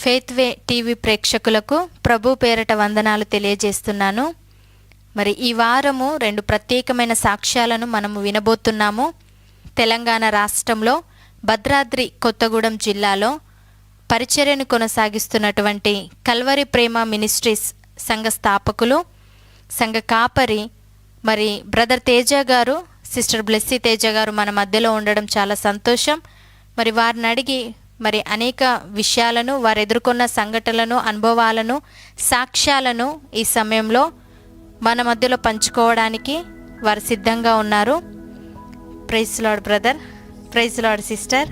Faith వే TV ప్రేక్షకులకు ప్రభు పేరట వందనాలు తెలియజేస్తున్నాను. మరి ఈ వారము 2 ప్రత్యేకమైన సాక్ష్యాలను మనము వినబోతున్నాము. తెలంగాణ రాష్ట్రంలో భద్రాద్రి కొత్తగూడెం జిల్లాలో పరిచర్యను కొనసాగిస్తున్నటువంటి కల్వరి ప్రేమ మినిస్ట్రీస్ సంఘ స్థాపకులు, సంఘ కాపరి మరి బ్రదర్ తేజ గారు, సిస్టర్ బ్లెస్సీ తేజ గారు మన మధ్యలో ఉండడం చాలా సంతోషం. మరి వారిని అడిగి మరి అనేక విషయాలను, వారు ఎదుర్కొన్న సంఘటనలను, అనుభవాలను, సాక్ష్యాలను ఈ సమయంలో మన మధ్యలో పంచుకోవడానికి వారు సిద్ధంగా ఉన్నారు. Praise lord brother, praise lord sister.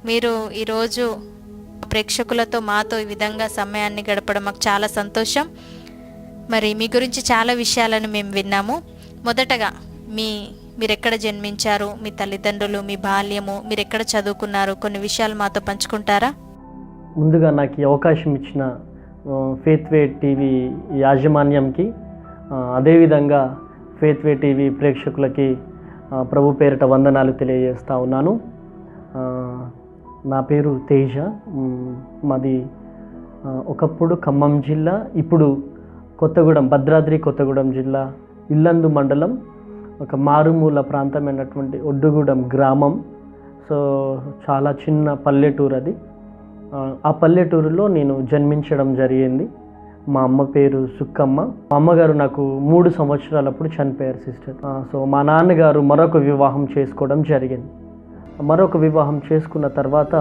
మీరు ఈరోజు ప్రేక్షకులతో మాతో ఈ విధంగా సమయాన్ని గడపడం మాకు చాలా సంతోషం. మరి మీ గురించి చాలా విషయాలను మేము విన్నాము. మొదటగా మీరు ఎక్కడ జన్మించారు, మీ తల్లిదండ్రులు, మీ బాల్యము, మీరు ఎక్కడ చదువుకున్నారు, కొన్ని విషయాలు మాతో పంచుకుంటారా? ముందుగా నాకు ఈ అవకాశం ఇచ్చిన ఫెయిత్ వే టీవీ యాజమాన్యంకి, అదేవిధంగా ఫెయిత్ వే టీవీ ప్రేక్షకులకి ప్రభు పేరిట వందనాలు తెలియజేస్తూ ఉన్నాను. నా పేరు తేజ. మాది ఒకప్పుడు ఖమ్మం జిల్లా, ఇప్పుడు భద్రాద్రి కొత్తగూడెం జిల్లా ఇల్లందు మండలం, ఒక మారుమూల ప్రాంతమైనటువంటి ఒడ్డుగూడెం గ్రామం. సో చాలా చిన్న పల్లెటూరు అది. ఆ పల్లెటూరులో నేను జన్మించడం జరిగింది. మా అమ్మ పేరు సుక్కమ్మ. మా అమ్మగారు నాకు 3 సంవత్సరాలప్పుడు చనిపోయారు సిస్టర్. సో మా నాన్నగారు మరొక వివాహం చేసుకోవడం జరిగింది. మరొక వివాహం చేసుకున్న తర్వాత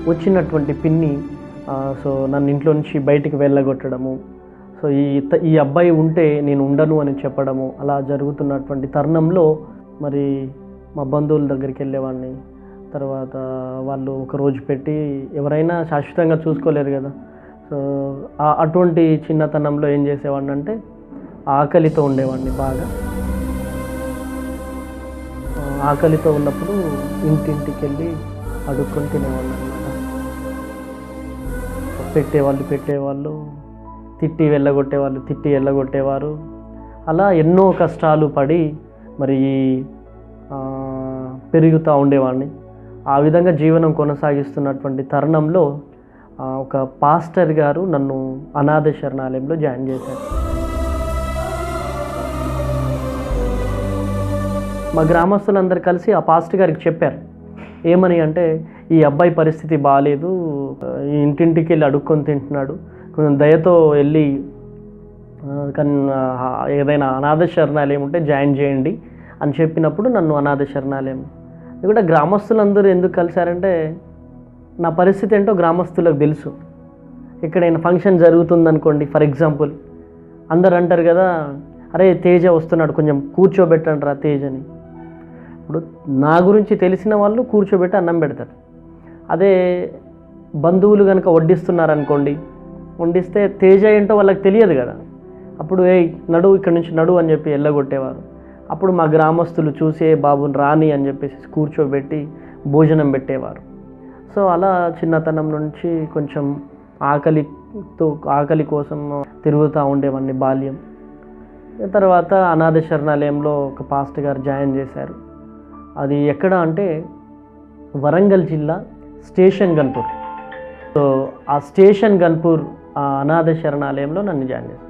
వచ్చినటువంటి పిన్ని సో నన్ను ఇంట్లో నుంచి బయటికి వెళ్ళగొట్టడము, సో ఈ అబ్బాయి ఉంటే నేను ఉండను అని చెప్పడము, అలా జరుగుతున్నటువంటి తరుణంలో మరి మా బంధువుల దగ్గరికి వెళ్ళేవాడిని. తర్వాత వాళ్ళు ఒక రోజు పెట్టి, ఎవరైనా శాశ్వతంగా చూసుకోలేరు కదా. సో అటువంటి చిన్నతనంలో ఏం చేసేవాడిని అంటే ఆకలితో ఉండేవాడిని. బాగా ఆకలితో ఉన్నప్పుడు ఇంటింటికి వెళ్ళి అడుక్కొని తినేవాడిని అన్నమాట. పెట్టేవాళ్ళు తిట్టి వెళ్ళగొట్టేవారు. అలా ఎన్నో కష్టాలు పడి మరి పెరుగుతూ ఉండేవాడిని. ఆ విధంగా జీవనం కొనసాగిస్తున్నటువంటి తరుణంలో ఒక పాస్టర్ గారు నన్ను అనాథ శరణాలయంలో జాయిన్ చేశారు. మా గ్రామస్తులందరూ కలిసి ఆ పాస్టర్ గారికి చెప్పారు. ఏమని అంటే, ఈ అబ్బాయి పరిస్థితి బాగాలేదు, ఇంటింటికి వెళ్ళి అడుక్కొని తింటున్నాడు, కొంచెం దయతో వెళ్ళి ఏదైనా అనాథ శరణాలయం ఉంటే జాయిన్ చేయండి అని చెప్పినప్పుడు నన్ను అనాథ శరణాలయం కూడా గ్రామస్తులందరూ ఎందుకు కలిశారంటే, నా పరిస్థితి ఏంటో గ్రామస్తులకు తెలుసు. ఎక్కడైనా ఫంక్షన్ జరుగుతుందనుకోండి, ఫర్ ఎగ్జాంపుల్, అందరు అంటారు కదా, అరే తేజ వస్తున్నాడు, కొంచెం కూర్చోబెట్టండి రా తేజని. ఇప్పుడు నా గురించి తెలిసిన వాళ్ళు కూర్చోబెట్టి అన్నం పెడతారు. అదే బంధువులు కనుక వడ్డిస్తున్నారనుకోండి, వండిస్తే తేజ ఏంటో వాళ్ళకి తెలియదు కదా, అప్పుడు నడు, ఇక్కడి నుంచి నడు అని చెప్పి వెళ్ళగొట్టేవారు. అప్పుడు మా గ్రామస్తులు చూసే బాబుని రాని అని చెప్పేసి కూర్చోబెట్టి భోజనం పెట్టేవారు. సో అలా చిన్నతనం నుంచి కొంచెం ఆకలి కోసం తిరుగుతూ ఉండేవాడిని బాల్యం. తర్వాత అనాథ శరణాలయంలో ఒక పాస్టర్ గారు జాయిన్ చేశారు. అది ఎక్కడ అంటే వరంగల్ జిల్లా స్టేషన్ గన్పూర్. సో ఆ స్టేషన్ గన్పూర్ ఆ అనాథ శరణాలయంలో నన్ను జాయిన్ చేశారు.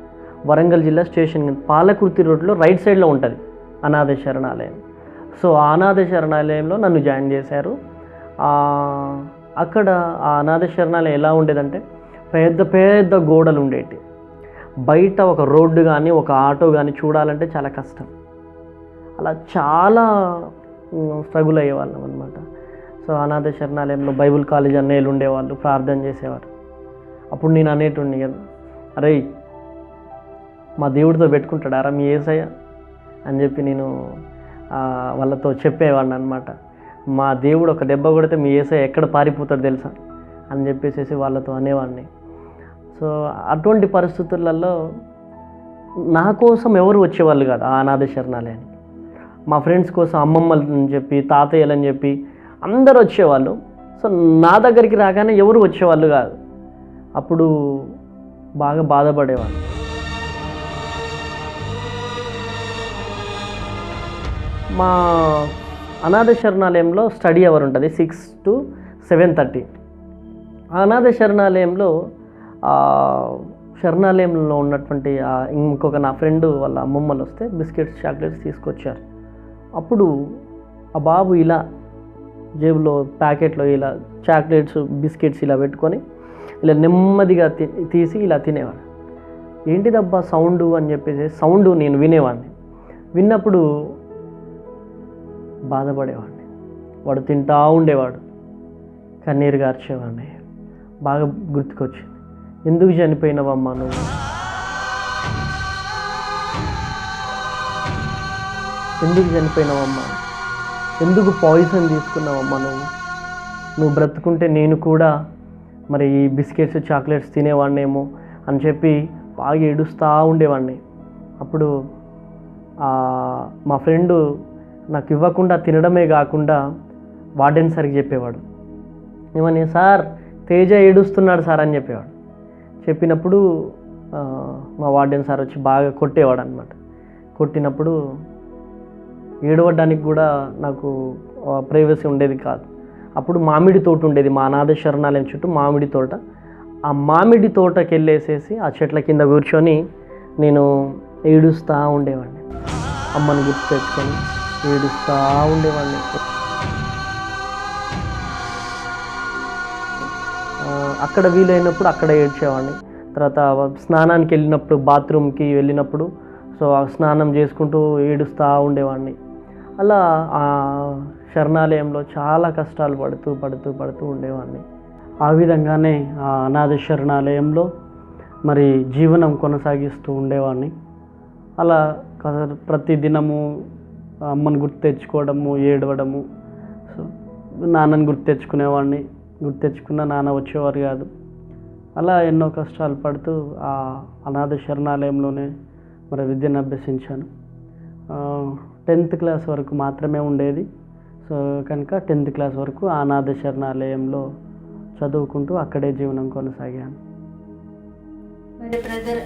వరంగల్ జిల్లా స్టేషన్ పాలకుర్తి రోడ్లో రైట్ సైడ్లో ఉంటుంది అనాథ శరణాలయం. సో ఆ అనాథ శరణాలయంలో నన్ను జాయిన్ చేశారు. అక్కడ ఆ అనాథ శరణాలయం ఎలా ఉండేదంటే, పెద్ద పెద్ద గోడలు ఉండేవి. బయట ఒక రోడ్డు కానీ ఒక ఆటో కానీ చూడాలంటే చాలా కష్టం. అలా చాలా స్ట్రగుల్ అయ్యేవాళ్ళం అనమాట. సో అనాథ శరణాలయంలో బైబుల్ కాలేజ్ అన్నయ్యలు ఉండేవాళ్ళు, ప్రార్థన చేసేవారు. అప్పుడు నేను అనేటుండి కదా, అరే మా దేవుడితో పెట్టుకుంటాడారా మీ యేసయ్య అని చెప్పి నేను వాళ్ళతో చెప్పేవాడిని అనమాట. మా దేవుడు ఒక దెబ్బ కొడితే మీ యేసయ్య ఎక్కడ పారిపోతాడు తెలుసా అని చెప్పేసి వాళ్ళతో అనేవాడిని. సో అటువంటి పరిస్థితులలో నా కోసం ఎవరు వచ్చేవాళ్ళు కాదు ఆ అనాథ శరణాలయానికి. మా ఫ్రెండ్స్ కోసం అమ్మమ్మలని చెప్పి, తాతయ్యలని చెప్పి అందరూ వచ్చేవాళ్ళు. సో నా దగ్గరికి రాగానే ఎవరు వచ్చేవాళ్ళు కాదు. అప్పుడు బాగా బాధపడేవాళ్ళు. మా అనాథ శరణాలయంలో స్టడీ అవర్ ఉంటుంది 6 to 7:30. ఆ అనాథ శరణాలయంలో శరణాలయంలో ఉన్నటువంటి ఇంకొక నా ఫ్రెండ్ వాళ్ళ అమ్మమ్మలు వస్తే బిస్కెట్స్ చాక్లెట్స్ తీసుకొచ్చారు. అప్పుడు ఆ బాబు ఇలా జేబులో ప్యాకెట్లో ఇలా చాక్లెట్స్ బిస్కెట్స్ ఇలా పెట్టుకొని ఇలా నెమ్మదిగా తీసి ఇలా తినేవాడు. ఏంటిదబ్బా సౌండు అని చెప్పేసి సౌండ్ నేను వినేవాడిని. విన్నప్పుడు బాధపడేవాడిని. వాడు తింటా ఉండేవాడు, కన్నీరు గార్చేవాడిని. బాగా గుర్తుకొచ్చింది, ఎందుకు చనిపోయినవమ్మా నువ్వు, ఎందుకు చనిపోయినావమ్మా, ఎందుకు పాయిజన్ తీసుకున్నావమ్మా నువ్వు బ్రతుకుంటే నేను కూడా మరి ఈ బిస్కెట్స్ చాక్లెట్స్ తినేవాడినేమో అని చెప్పి బాగా ఏడుస్తూ ఉండేవాడిని. అప్పుడు మా ఫ్రెండు నాకు ఇవ్వకుండా తినడమే కాకుండా వార్డెన్ సార్కి చెప్పేవాడు, ఏమని, సార్ తేజ ఏడుస్తున్నాడు సార్ అని చెప్పేవాడు. చెప్పినప్పుడు మా వార్డెన్ సార్ వచ్చి బాగా కొట్టేవాడు అనమాట. కొట్టినప్పుడు ఏడవడానికి కూడా నాకు ప్రైవసీ ఉండేది కాదు. అప్పుడు మామిడి తోట ఉండేది మా అనాథ శరణాలయం చుట్టూ, మామిడి తోట. ఆ మామిడి తోటకి వెళ్ళేసేసి ఆ చెట్ల కింద కూర్చొని నేను ఏడుస్తూ ఉండేవాడిని. అమ్మని గుర్తు తెచ్చుకొని ఏడుస్తూ ఉండేవాడిని. అక్కడ వీలైనప్పుడు అక్కడ ఏడ్చేవాడిని. తర్వాత స్నానానికి వెళ్ళినప్పుడు, బాత్రూమ్కి వెళ్ళినప్పుడు సో ఆ స్నానం చేసుకుంటూ ఏడుస్తూ ఉండేవాడిని. అలా ఆ శరణాలయంలో చాలా కష్టాలు పడుతూ ఉండేవాడిని. ఆ విధంగానే ఆ అనాథ శరణాలయంలో మరి జీవనం కొనసాగిస్తూ ఉండేవాడిని. అలా ప్రతి దినము అమ్మని గుర్తు తెచ్చుకోవడము, ఏడవడము. సో నాన్నని గుర్తు తెచ్చుకునేవాడిని. గుర్తు తెచ్చుకున్న నాన్న వచ్చేవారు కాదు. అలా ఎన్నో కష్టాలు పడుతూ ఆ అనాథ శరణాలయంలోనే మరి విద్యను అభ్యసించాను. 10th క్లాస్ వరకు మాత్రమే ఉండేది. సో కనుక 10th క్లాస్ వరకు ఆ అనాథ శరణాలయంలో చదువుకుంటూ అక్కడే జీవనం కొనసాగాను. మరి బ్రదర్,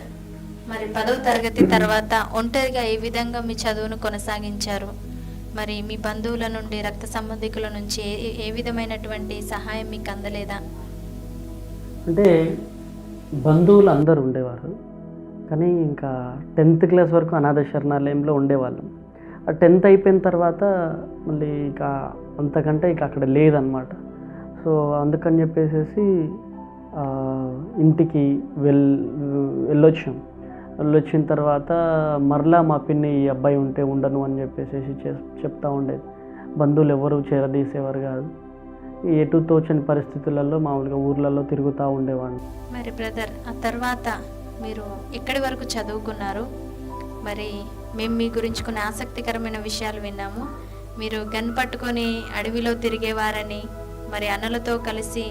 మరి 10వ తరగతి తర్వాత ఒంటరిగా ఏ విధంగా మీ చదువును కొనసాగించారు? మరి మీ బంధువుల నుండి, రక్త సంబంధికుల నుంచి ఏ విధమైనటువంటి సహాయం మీకు అందలేదా? అంటే బంధువులు అందరూ ఉండేవారు, కానీ ఇంకా 10th క్లాస్ వరకు అనాథ శరణాలయంలో ఉండేవాళ్ళం. ఆ 10th అయిపోయిన తర్వాత మళ్ళీ ఇక అంతకంటే ఇక అక్కడ లేదనమాట. సో అందుకని చెప్పేసి ఇంటికి వెళ్ళొచ్చిన తర్వాత మరలా మా పిన్ని ఈ అబ్బాయి ఉంటే ఉండను అని చెప్పేసి చెప్తూ ఉండేది. బంధువులు ఎవరు చేరదీసేవారు కాదు. ఎటు తోచని పరిస్థితులలో మామూలుగా ఊర్లలో తిరుగుతూ ఉండేవాడిని. మరి బ్రదర్, ఆ తర్వాత మీరు ఎక్కడి వరకు చదువుకున్నారు? మరి మేము మీ గురించి కొన్ని ఆసక్తికరమైన విషయాలు విన్నాము. మీరు గన్ పట్టుకొని అడవిలో తిరిగేవారని, మరి అన్నలతో కలిసి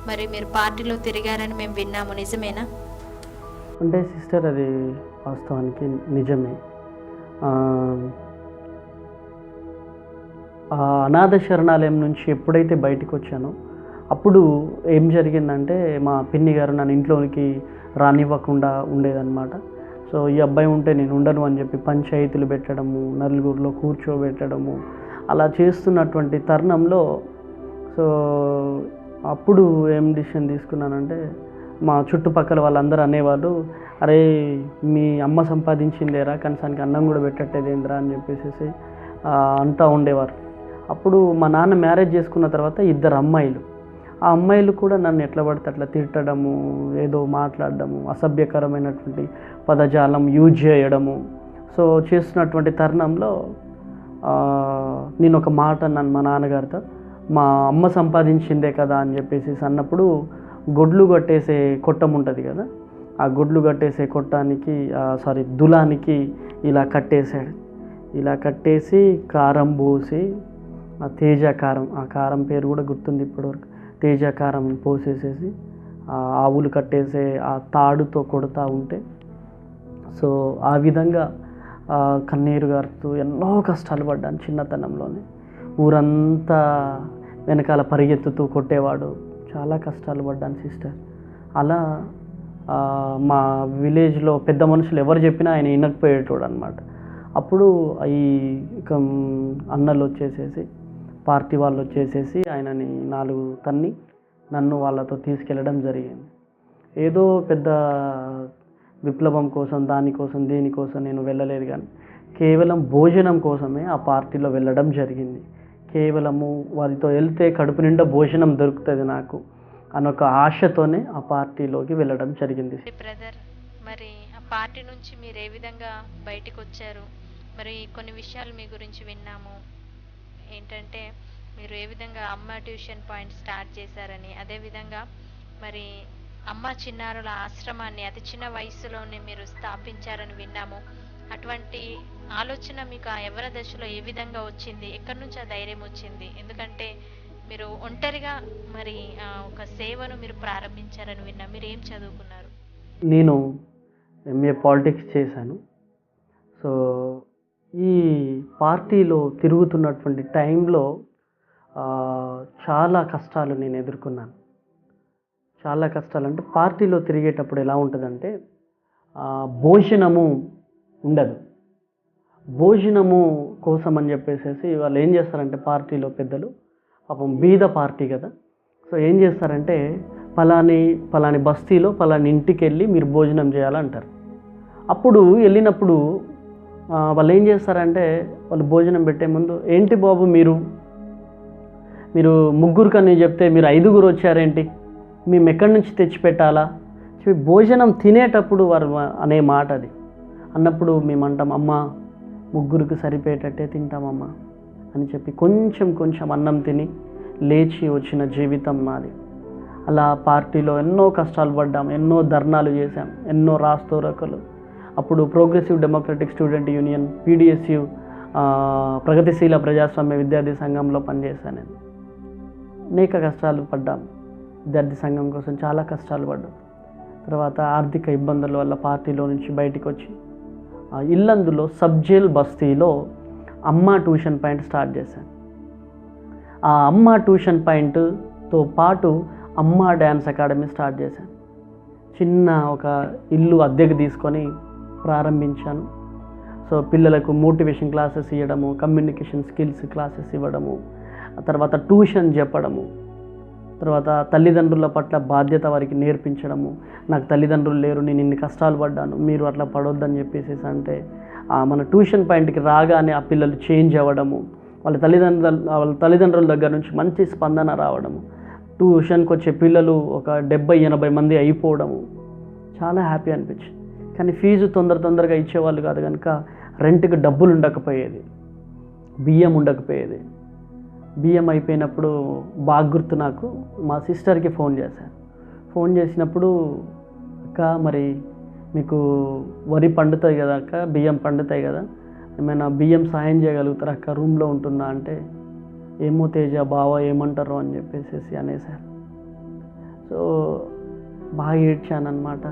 మరి మీరు పార్టీలో తిరిగారని మేము విన్నాము, నిజమేనా? అంటే సిస్టర్, అది వాస్తవానికి నిజమే. అనాథ శరణాలయం నుంచి ఎప్పుడైతే బయటకు వచ్చానో అప్పుడు ఏం జరిగిందంటే, మా పిన్ని గారు నన్ను ఇంట్లోనికి రానివ్వకుండా ఉండేదన్నమాట. సో ఈ అబ్బాయి ఉంటే నేను ఉండను అని చెప్పి పంచాయతీలు పెట్టడము, నలుగురిలో కూర్చోబెట్టడము, అలా చేస్తున్నటువంటి తరుణంలో సో అప్పుడు ఏం డిసిషన్ తీసుకున్నానంటే, మా చుట్టుపక్కల వాళ్ళందరూ అనేవాళ్ళు, అరే మీ అమ్మ సంపాదించిందేరా, కనీసానికి అన్నం కూడా పెట్టట్టేదేంద్రా అని చెప్పేసి అంటూ ఉండేవారు. అప్పుడు మా నాన్న మ్యారేజ్ చేసుకున్న తర్వాత 2 అమ్మాయిలు. ఆ అమ్మాయిలు కూడా నన్ను ఎట్లా పడితే అట్లా తిట్టడము, ఏదో మాట్లాడడము, అసభ్యకరమైనటువంటి పదజాలం యూజ్ చేయడము. సో చేస్తున్నటువంటి తరుణంలో నేను ఒక మాట అన్నాను మా నాన్నగారితో, మా అమ్మ సంపాదించిందే కదా అని చెప్పేసి అన్నప్పుడు గొడ్లు కట్టేసే కొట్టం ఉంటుంది కదా, ఆ గొడ్లు కట్టేసే దులానికి ఇలా కట్టేశాడు. ఇలా కట్టేసి కారం పోసి, ఆ తేజ కారం, ఆ కారం పేరు కూడా గుర్తుంది ఇప్పటివరకు, తేజ కారం పోసేసేసి ఆవులు కట్టేసే ఆ తాడుతో కొడుతూ ఉంటే, సో ఆ విధంగా కన్నీరు గారుతూ ఎన్నో కష్టాలు పడ్డాను చిన్నతనంలోనే. ఊరంతా వెనకాల పరిగెత్తుతూ కొట్టేవాడు, చాలా కష్టాలు పడ్డాను సిస్టర్. అలా మా విలేజ్లో పెద్ద మనుషులు ఎవరు చెప్పినా ఆయన వినకపోయేటోడు అనమాట. అప్పుడు ఈ అన్నలు వచ్చేసేసి పార్టీ వాళ్ళు వచ్చేసేసి ఆయనని 4 తన్ని నన్ను వాళ్ళతో తీసుకెళ్ళడం జరిగింది. ఏదో పెద్ద విప్లవం కోసం దానికోసం దీనికోసం నేను వెళ్ళలేదు, కానీ కేవలం భోజనం కోసమే ఆ పార్టీలో వెళ్ళడం జరిగింది. కేవలము వారితో వెళ్తే కడుపు నిండా భోజనం దొరుకుతుంది నాకు అనొక ఆశతోనే ఆ పార్టీలోకి వెళ్ళడం జరిగింది. బ్రదర్, మరి ఆ పార్టీ నుంచి మీరు ఏ విధంగా బయటకు వచ్చారు? మరి కొన్ని విషయాలు మీ గురించి విన్నాము. ఏంటంటే మీరు ఏ విధంగా అమ్మ ట్యూషన్ పాయింట్ స్టార్ట్ చేశారని, అదేవిధంగా మరి అమ్మ చిన్నారుల ఆశ్రమాన్ని అతి చిన్న వయసులోనే మీరు స్థాపించారని విన్నాము. అటువంటి ఆలోచన మీకు ఆ యవ్వన దశలో ఏ విధంగా వచ్చింది? ఎక్కడి నుంచి ఆ ధైర్యం వచ్చింది? ఎందుకంటే మీరు ఒంటరిగా మరి ఒక సేవను మీరు ప్రారంభించారని విన్నా. మీరు ఏం చదువుకున్నారు? నేను ఎంఏ పాలిటిక్స్ చేశాను. సో ఈ పార్టీలో తిరుగుతున్నటువంటి టైంలో చాలా కష్టాలు నేను ఎదుర్కొన్నాను. చాలా కష్టాలు అంటే పార్టీలో తిరిగేటప్పుడు ఎలా ఉంటుందంటే భోజనము ఉండదు. భోజనము కోసం అని చెప్పేసి వాళ్ళు ఏం చేస్తారంటే పార్టీలో పెద్దలు, పాపం బీద పార్టీ కదా, సో ఏం చేస్తారంటే పలాని బస్తీలో పలాని ఇంటికి వెళ్ళి మీరు భోజనం చేయాలంటారు. అప్పుడు వెళ్ళినప్పుడు వాళ్ళు ఏం చేస్తారంటే వాళ్ళు భోజనం పెట్టే ముందు, ఏంటి బాబు మీరు ముగ్గురు కని చెప్తే మీరు 5గురు వచ్చారేంటి, మేము ఎక్కడి నుంచి తెచ్చి పెట్టాలా చెప్పి భోజనం తినేటప్పుడు వారు అనే మాట అది అన్నప్పుడు మేము అంటాం, అమ్మ ముగ్గురికి సరిపోయేటట్టే తింటామమ్మా అని చెప్పి కొంచెం అన్నం తిని లేచి వచ్చిన జీవితం మాది. అలా పార్టీలో ఎన్నో కష్టాలు పడ్డాం, ఎన్నో ధర్నాలు చేశాం, ఎన్నో రాస్తోరకలు. అప్పుడు progressive democratic student union PDSU ప్రగతిశీల ప్రజాస్వామ్య విద్యార్థి సంఘంలో పనిచేశాను నేను. అనేక కష్టాలు పడ్డాం, విద్యార్థి సంఘం కోసం చాలా కష్టాలు పడ్డాం. తర్వాత ఆర్థిక ఇబ్బందుల వల్ల పార్టీలో నుంచి బయటికి వచ్చి ఇల్లందులో సబ్జైల్ బస్తీలో అమ్మ ట్యూషన్ పాయింట్ స్టార్ట్ చేశాను. ఆ అమ్మ ట్యూషన్ పాయింట్తో పాటు అమ్మ డ్యాన్స్ అకాడమీ స్టార్ట్ చేశాను. చిన్న ఒక ఇల్లు అద్దెకు తీసుకొని ప్రారంభించాను. సో పిల్లలకు మోటివేషన్ క్లాసెస్ ఇవ్వడము, కమ్యూనికేషన్ స్కిల్స్ క్లాసెస్ ఇవ్వడము, తర్వాత ట్యూషన్ చెప్పడము, తర్వాత తల్లిదండ్రుల పట్ల బాధ్యత వారికి నేర్పించడము. నాకు తల్లిదండ్రులు లేరు, నేను ఇన్ని కష్టాలు పడ్డాను, మీరు అట్లా పడొద్దని చెప్పేసి అంటే మన ట్యూషన్ పాయింట్కి రాగానే ఆ పిల్లలు చేంజ్ అవ్వడము, వాళ్ళ తల్లిదండ్రుల దగ్గర నుంచి మంచి స్పందన రావడము, ట్యూషన్కి వచ్చే పిల్లలు ఒక 70-80 మంది అయిపోవడము, చాలా హ్యాపీ అనిపించింది. కానీ ఫీజు తొందరగా ఇచ్చేవాళ్ళు కాదు కనుక రెంట్కి డబ్బులు ఉండకపోయేది, బియ్యం ఉండకపోయేది. బియ్యం అయిపోయినప్పుడు బాగా గుర్తు నాకు, మా సిస్టర్కి ఫోన్ చేశాను. ఫోన్ చేసినప్పుడు, అక్క మరి మీకు వరి పండుతాయి కదా అక్క, బియ్యం పండుతాయి కదా, ఏమైనా బియ్యం సాయం చేయగలుగుతారు అక్క, రూమ్లో ఉంటున్నా అంటే, ఏమో తేజ బావ ఏమంటారు అని చెప్పేసి అనేసారు. సో బాగా ఏడ్చాను అనమాట,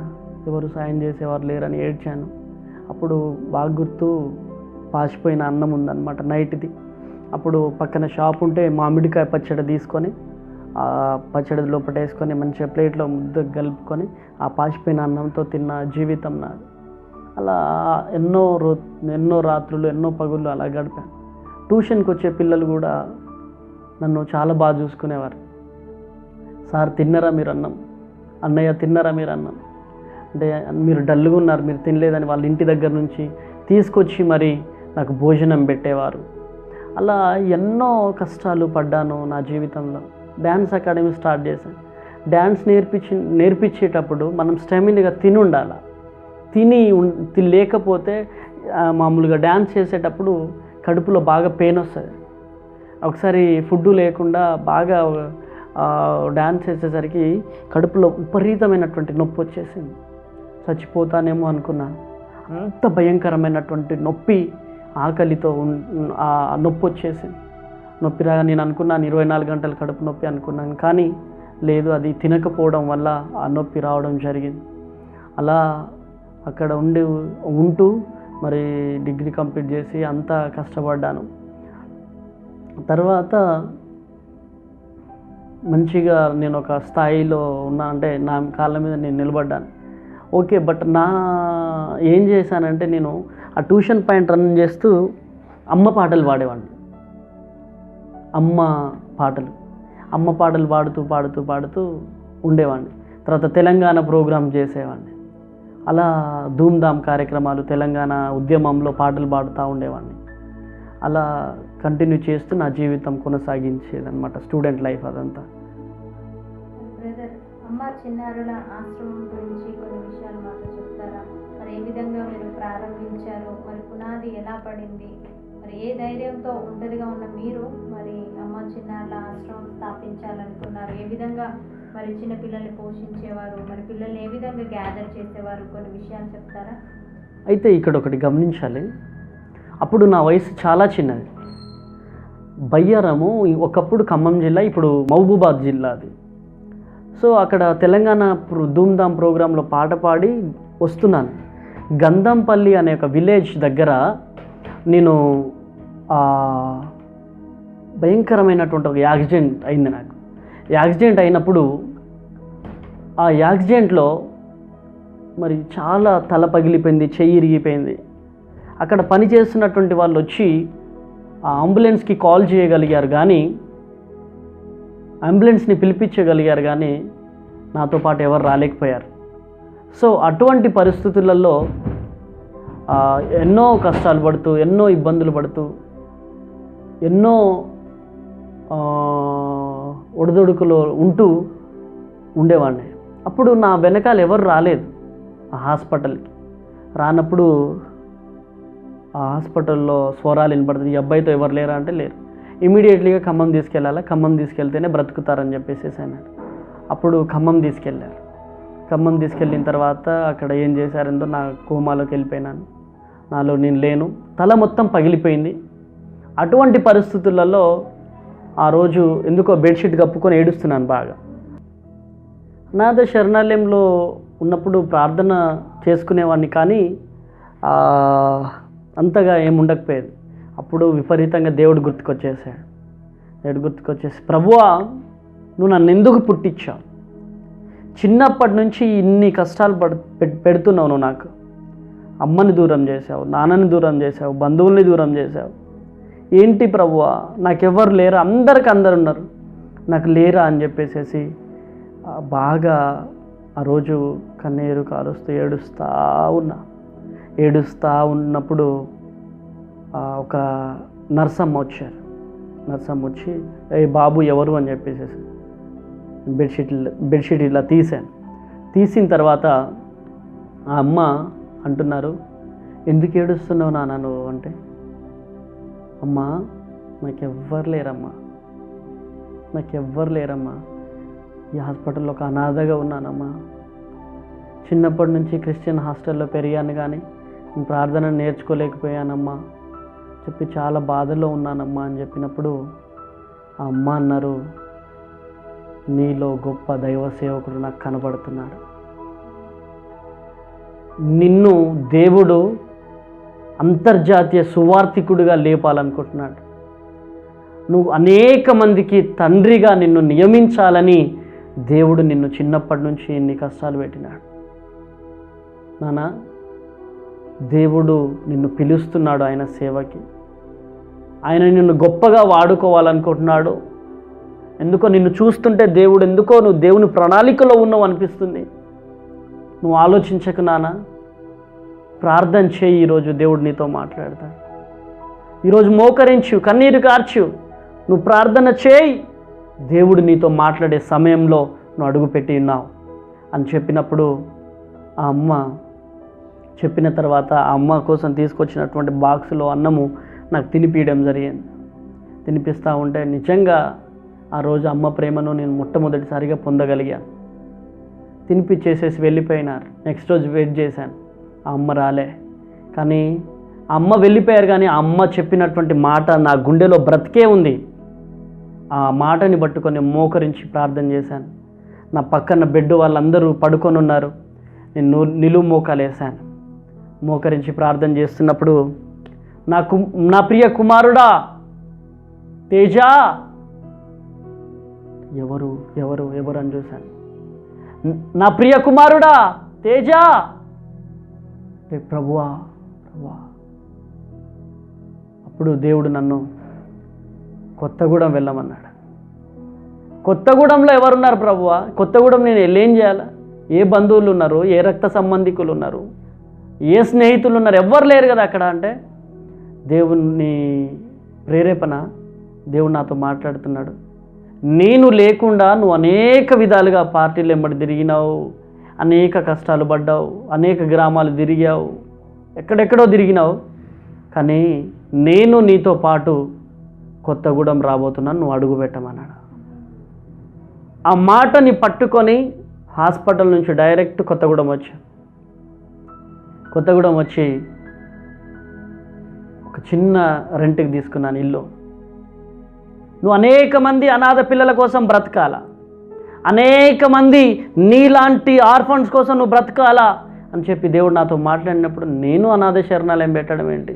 ఎవరు సాయం చేసేవారు లేరని ఏడ్చాను. అప్పుడు బాగా గుర్తు, పాసిపోయిన అన్నం ఉందన్నమాట నైట్ది. అప్పుడు పక్కన షాప్ ఉంటే మామిడికాయ పచ్చడి తీసుకొని ఆ పచ్చడి లోపటేసుకొని మంచిగా ప్లేట్లో ముద్ద కలుపుకొని ఆ పాసిపోయిన అన్నంతో తిన్న జీవితం నాది. అలా ఎన్నో రాత్రులు ఎన్నో పగుళ్ళు అలా గడిపాను. ట్యూషన్కి వచ్చే పిల్లలు కూడా నన్ను చాలా బాగా చూసుకునేవారు. సార్ తిన్నరా మీరు అన్నం, అన్నయ్య తిన్నరా మీరు అన్నం అంటే, మీరు డల్గా ఉన్నారు మీరు తినలేదని వాళ్ళ ఇంటి దగ్గర నుంచి తీసుకొచ్చి మరి నాకు భోజనం పెట్టేవారు. అలా ఎన్నో కష్టాలు పడ్డాను నా జీవితంలో. డ్యాన్స్ అకాడమీ స్టార్ట్ చేశాను. డ్యాన్స్ నేర్పించేటప్పుడు మనం స్టామినాగా తిని ఉండాలి. లేకపోతే మామూలుగా డ్యాన్స్ చేసేటప్పుడు కడుపులో బాగా పెయిన్ వస్తుంది. ఒకసారి ఫుడ్ లేకుండా బాగా డ్యాన్స్ చేసేసరికి కడుపులో విపరీతమైనటువంటి నొప్పి వచ్చేసింది. చచ్చిపోతానేమో అనుకున్నాను. అంత భయంకరమైనటువంటి నొప్పి, ఆకలితో ఆ నొప్పి వచ్చేసింది. నొప్పి రాగా నేను అనుకున్నాను 24 గంటలు కడుపు నొప్పి అనుకున్నాను, కానీ లేదు, అది తినకపోవడం వల్ల ఆ నొప్పి రావడం జరిగింది. అలా అక్కడ ఉంటూ మరి డిగ్రీ కంప్లీట్ చేసి అంతా కష్టపడ్డాను. తర్వాత మంచిగా నేను ఒక స్థాయిలో ఉన్నా, అంటే నా కాళ్ళ మీద నేను నిలబడ్డాను. ఓకే, బట్ ఏం చేశానంటే నేను ఆ ట్యూషన్ పాయింట్ రన్ చేస్తూ అమ్మ పాటలు పాడేవాడిని. అమ్మ పాటలు అమ్మ పాటలు పాడుతూ పాడుతూ పాడుతూ ఉండేవాడిని. తర్వాత తెలంగాణ ప్రోగ్రాం చేసేవాడిని. అలా ధూమ్ధామ్ కార్యక్రమాలు తెలంగాణ ఉద్యమంలో పాటలు పాడుతూ ఉండేవాడిని. అలా కంటిన్యూ చేస్తూ నా జీవితం కొనసాగించేదన్నమాట, స్టూడెంట్ లైఫ్ అదంతా. బ్రదర్, అమ్మ చిన్నారుల ఆశ్రమం గురించి కొన్ని విషయాలు మాతో చెప్తారా? మరి ఏ విధంగా మీరు ప్రారంభించారు, మరి పునాది ఎలా పడింది, మరి ఏ ధైర్యంతో ఒంటరిగా ఉన్న మీరు మరి అమ్మ చిన్నారుల ఆశ్రమం స్థాపించాలనుకున్నారు? ఏ విధంగా మరి చిన్న పిల్లల్ని పోషించేవారు, మరి పిల్లల్ని ఏ విధంగా గ్యాదర్ చేసేవారు, కొన్ని విషయాలు చెప్తారా? అయితే ఇక్కడ ఒకటి గమనించాలి. అప్పుడు నా వయసు చాలా చిన్నది. బయ్యారము ఒకప్పుడు ఖమ్మం జిల్లా, ఇప్పుడు మహబూబాద్ జిల్లా అది. సో అక్కడ తెలంగాణ ధూమ్ధామ్ ప్రోగ్రాంలో పాట పాడి వస్తున్నాను. గంధంపల్లి అనే ఒక విలేజ్ దగ్గర నేను భయంకరమైనటువంటి ఒక యాక్సిడెంట్ అయింది నాకు. యాక్సిడెంట్ అయినప్పుడు ఆ యాక్సిడెంట్లో మరి చాలా తల పగిలిపోయింది, చెయ్యి ఇరిగిపోయింది. అక్కడ పనిచేస్తున్నటువంటి వాళ్ళు వచ్చి ఆ అంబులెన్స్కి కాల్ చేయగలిగారు, కానీ అంబులెన్స్ని పిలిపించగలిగారు, కానీ నాతో పాటు ఎవరు రాలేకపోయారు. సో అటువంటి పరిస్థితులలో ఎన్నో కష్టాలు పడుతూ, ఎన్నో ఇబ్బందులు పడుతూ, ఎన్నో ఒడిదొడుకులో ఉంటూ ఉండేవాడిని. అప్పుడు నా వెనకాల ఎవరు రాలేదు ఆ హాస్పిటల్కి. రానప్పుడు ఆ హాస్పిటల్లో స్వరాలు వినపడుతుంది, ఈ అబ్బాయితో ఎవరు లేరా అంటే లేరు. ఇమీడియట్లీగా ఖమ్మం తీసుకెళ్ళాలా, ఖమ్మం తీసుకెళ్తేనే బ్రతుకుతారని చెప్పేసి అన్నాడు. అప్పుడు ఖమ్మం తీసుకెళ్ళారు. ఖమ్మం తీసుకెళ్ళిన తర్వాత అక్కడ ఏం చేశారందో నా కోమాలోకి వెళ్ళిపోయినాను. నాలో నేను లేను, తల మొత్తం పగిలిపోయింది. అటువంటి పరిస్థితులలో ఆ రోజు ఎందుకో బెడ్షీట్ కప్పుకొని ఏడుస్తున్నాను బాగా. అనాథ శరణాలయంలో ఉన్నప్పుడు ప్రార్థన చేసుకునేవాడిని, కానీ అంతగా ఏముండకపోయేది. అప్పుడు విపరీతంగా దేవుడు గుర్తుకొచ్చేసాడు. దేవుడు గుర్తుకొచ్చేసి, ప్రభువా నువ్వు నన్ను ఎందుకు పుట్టించావు? చిన్నప్పటి నుంచి ఇన్ని కష్టాలు పెడుతున్నావు నువ్వు నాకు. అమ్మని దూరం చేసావు, నాన్నని దూరం చేసావు, బంధువుల్ని దూరం చేసావు. ఏంటి ప్రభువా, నాకెవ్వరు లేరా? అందరికి అందరు ఉన్నారు, నాకు లేరా అని చెప్పేసి బాగా ఆ రోజు కన్నీరు కాలుస్తూ ఏడుస్తూ ఉన్నప్పుడు ఒక నర్సమ్మ వచ్చారు. నర్సమ్మ వచ్చి, ఏ బాబు ఎవరు అని చెప్పేసి బెడ్షీట్ ఇలా తీసాను. తీసిన తర్వాత ఆ అమ్మ అంటున్నారు, ఎందుకు ఏడుస్తున్నావు నాన్న నువ్వు అంటే, అమ్మా నాకెవ్వరు లేరమ్మా, ఈ హాస్పిటల్లో ఒక అనాథగా ఉన్నానమ్మా. చిన్నప్పటి నుంచి క్రిస్టియన్ హాస్టల్లో పెరిగాను, కానీ ప్రార్థన నేర్చుకోలేకపోయానమ్మా చెప్పి చాలా బాధలో ఉన్నానమ్మా అని చెప్పినప్పుడు ఆ అమ్మ అన్నారు, నీలో గొప్ప దైవ సేవకుడు నాకు కనబడుతున్నాడు. నిన్ను దేవుడు అంతర్జాతీయ సువార్థికుడిగా లేపాలనుకుంటున్నాడు. నువ్వు అనేక మందికి తండ్రిగా నిన్ను నియమించాలని దేవుడు నిన్ను చిన్నప్పటి నుంచి ఎన్ని కష్టాలు పెట్టినాడు. నాన్న, దేవుడు నిన్ను పిలుస్తున్నాడు ఆయన సేవకి. ఆయన నిన్ను గొప్పగా వాడుకోవాలనుకుంటున్నాడు. ఎందుకో నిన్ను చూస్తుంటే దేవుడు ఎందుకో నువ్వు దేవుని ప్రణాళికలో ఉన్నావు అనిపిస్తుంది. నువ్వు ఆలోచించకు నాన్న, ప్రార్థన చేయి. ఈరోజు దేవుడు నీతో మాట్లాడతాడు. ఈరోజు మోకరించు, కన్నీరు కార్చు, నువ్వు ప్రార్థన చేయి. దేవుడు నీతో మాట్లాడే సమయంలో నువ్వు అడుగుపెట్టి ఉన్నావు అని చెప్పినప్పుడు ఆ అమ్మ చెప్పిన తర్వాత ఆ అమ్మ కోసం తీసుకొచ్చినటువంటి బాక్సులో అన్నము నాకు తినిపించడం జరిగింది. తినిపిస్తూ ఉంటే నిజంగా ఆ రోజు అమ్మ ప్రేమను నేను మొట్టమొదటిసారిగా పొందగలిగాను. తినిపించేసేసి వెళ్ళిపోయినారు. నెక్స్ట్ రోజు వెయిట్ చేశాను, ఆ అమ్మ రాలే. కానీ ఆ అమ్మ వెళ్ళిపోయారు, కానీ ఆ అమ్మ చెప్పినటువంటి మాట నా గుండెలో బ్రతికే ఉంది. ఆ మాటని పట్టుకొని మోకరించి ప్రార్థన చేశాను. నా పక్కన బెడ్ వాళ్ళందరూ పడుకొని ఉన్నారు, నేను నిలువు మోకాలు వేశాను. మోకరించి ప్రార్థన చేస్తున్నప్పుడు నా ప్రియ కుమారుడా తేజ, ఎవరు ఎవరు ఎవరు అని చూశాను. నా ప్రియ కుమారుడా తేజ, ప్రభువా ప్రభువా. అప్పుడు దేవుడు నన్ను కొత్తగూడెం వెళ్ళమన్నాడు. కొత్తగూడెంలో ఎవరున్నారు ప్రభువా? కొత్తగూడెం నేను ఏం చేయాలా? ఏ బంధువులు ఉన్నారు, ఏ రక్త సంబంధికులు ఉన్నారు, ఏ స్నేహితులు ఉన్నారు? ఎవ్వరు లేరు కదా అక్కడ. అంటే దేవుని ప్రేరేపణ, దేవుడు నాతో మాట్లాడుతున్నాడు. నేను లేకుండా నువ్వు అనేక విధాలుగా పార్టీలు వెంబడి తిరిగినావు, అనేక కష్టాలు పడ్డావు, అనేక గ్రామాలు తిరిగావు, ఎక్కడెక్కడో తిరిగినావు. కానీ నేను నీతో పాటు కొత్తగూడెం రాబోతున్నాను, నువ్వు అడుగు పెట్టమన్నాడు. ఆ మాటని పట్టుకొని హాస్పిటల్ నుంచి డైరెక్ట్ కొత్తగూడెం వచ్చి ఒక చిన్న రెంట్కి తీసుకున్నాను ఇల్లు. నువ్వు అనేక మంది అనాథ పిల్లల కోసం బ్రతకాలా, అనేక మంది నీలాంటి ఆర్ఫన్స్ కోసం నువ్వు బ్రతకాలా అని చెప్పి దేవుడు నాతో మాట్లాడినప్పుడు నేను అనాథ శరణాలయం పెట్టడం ఏంటి,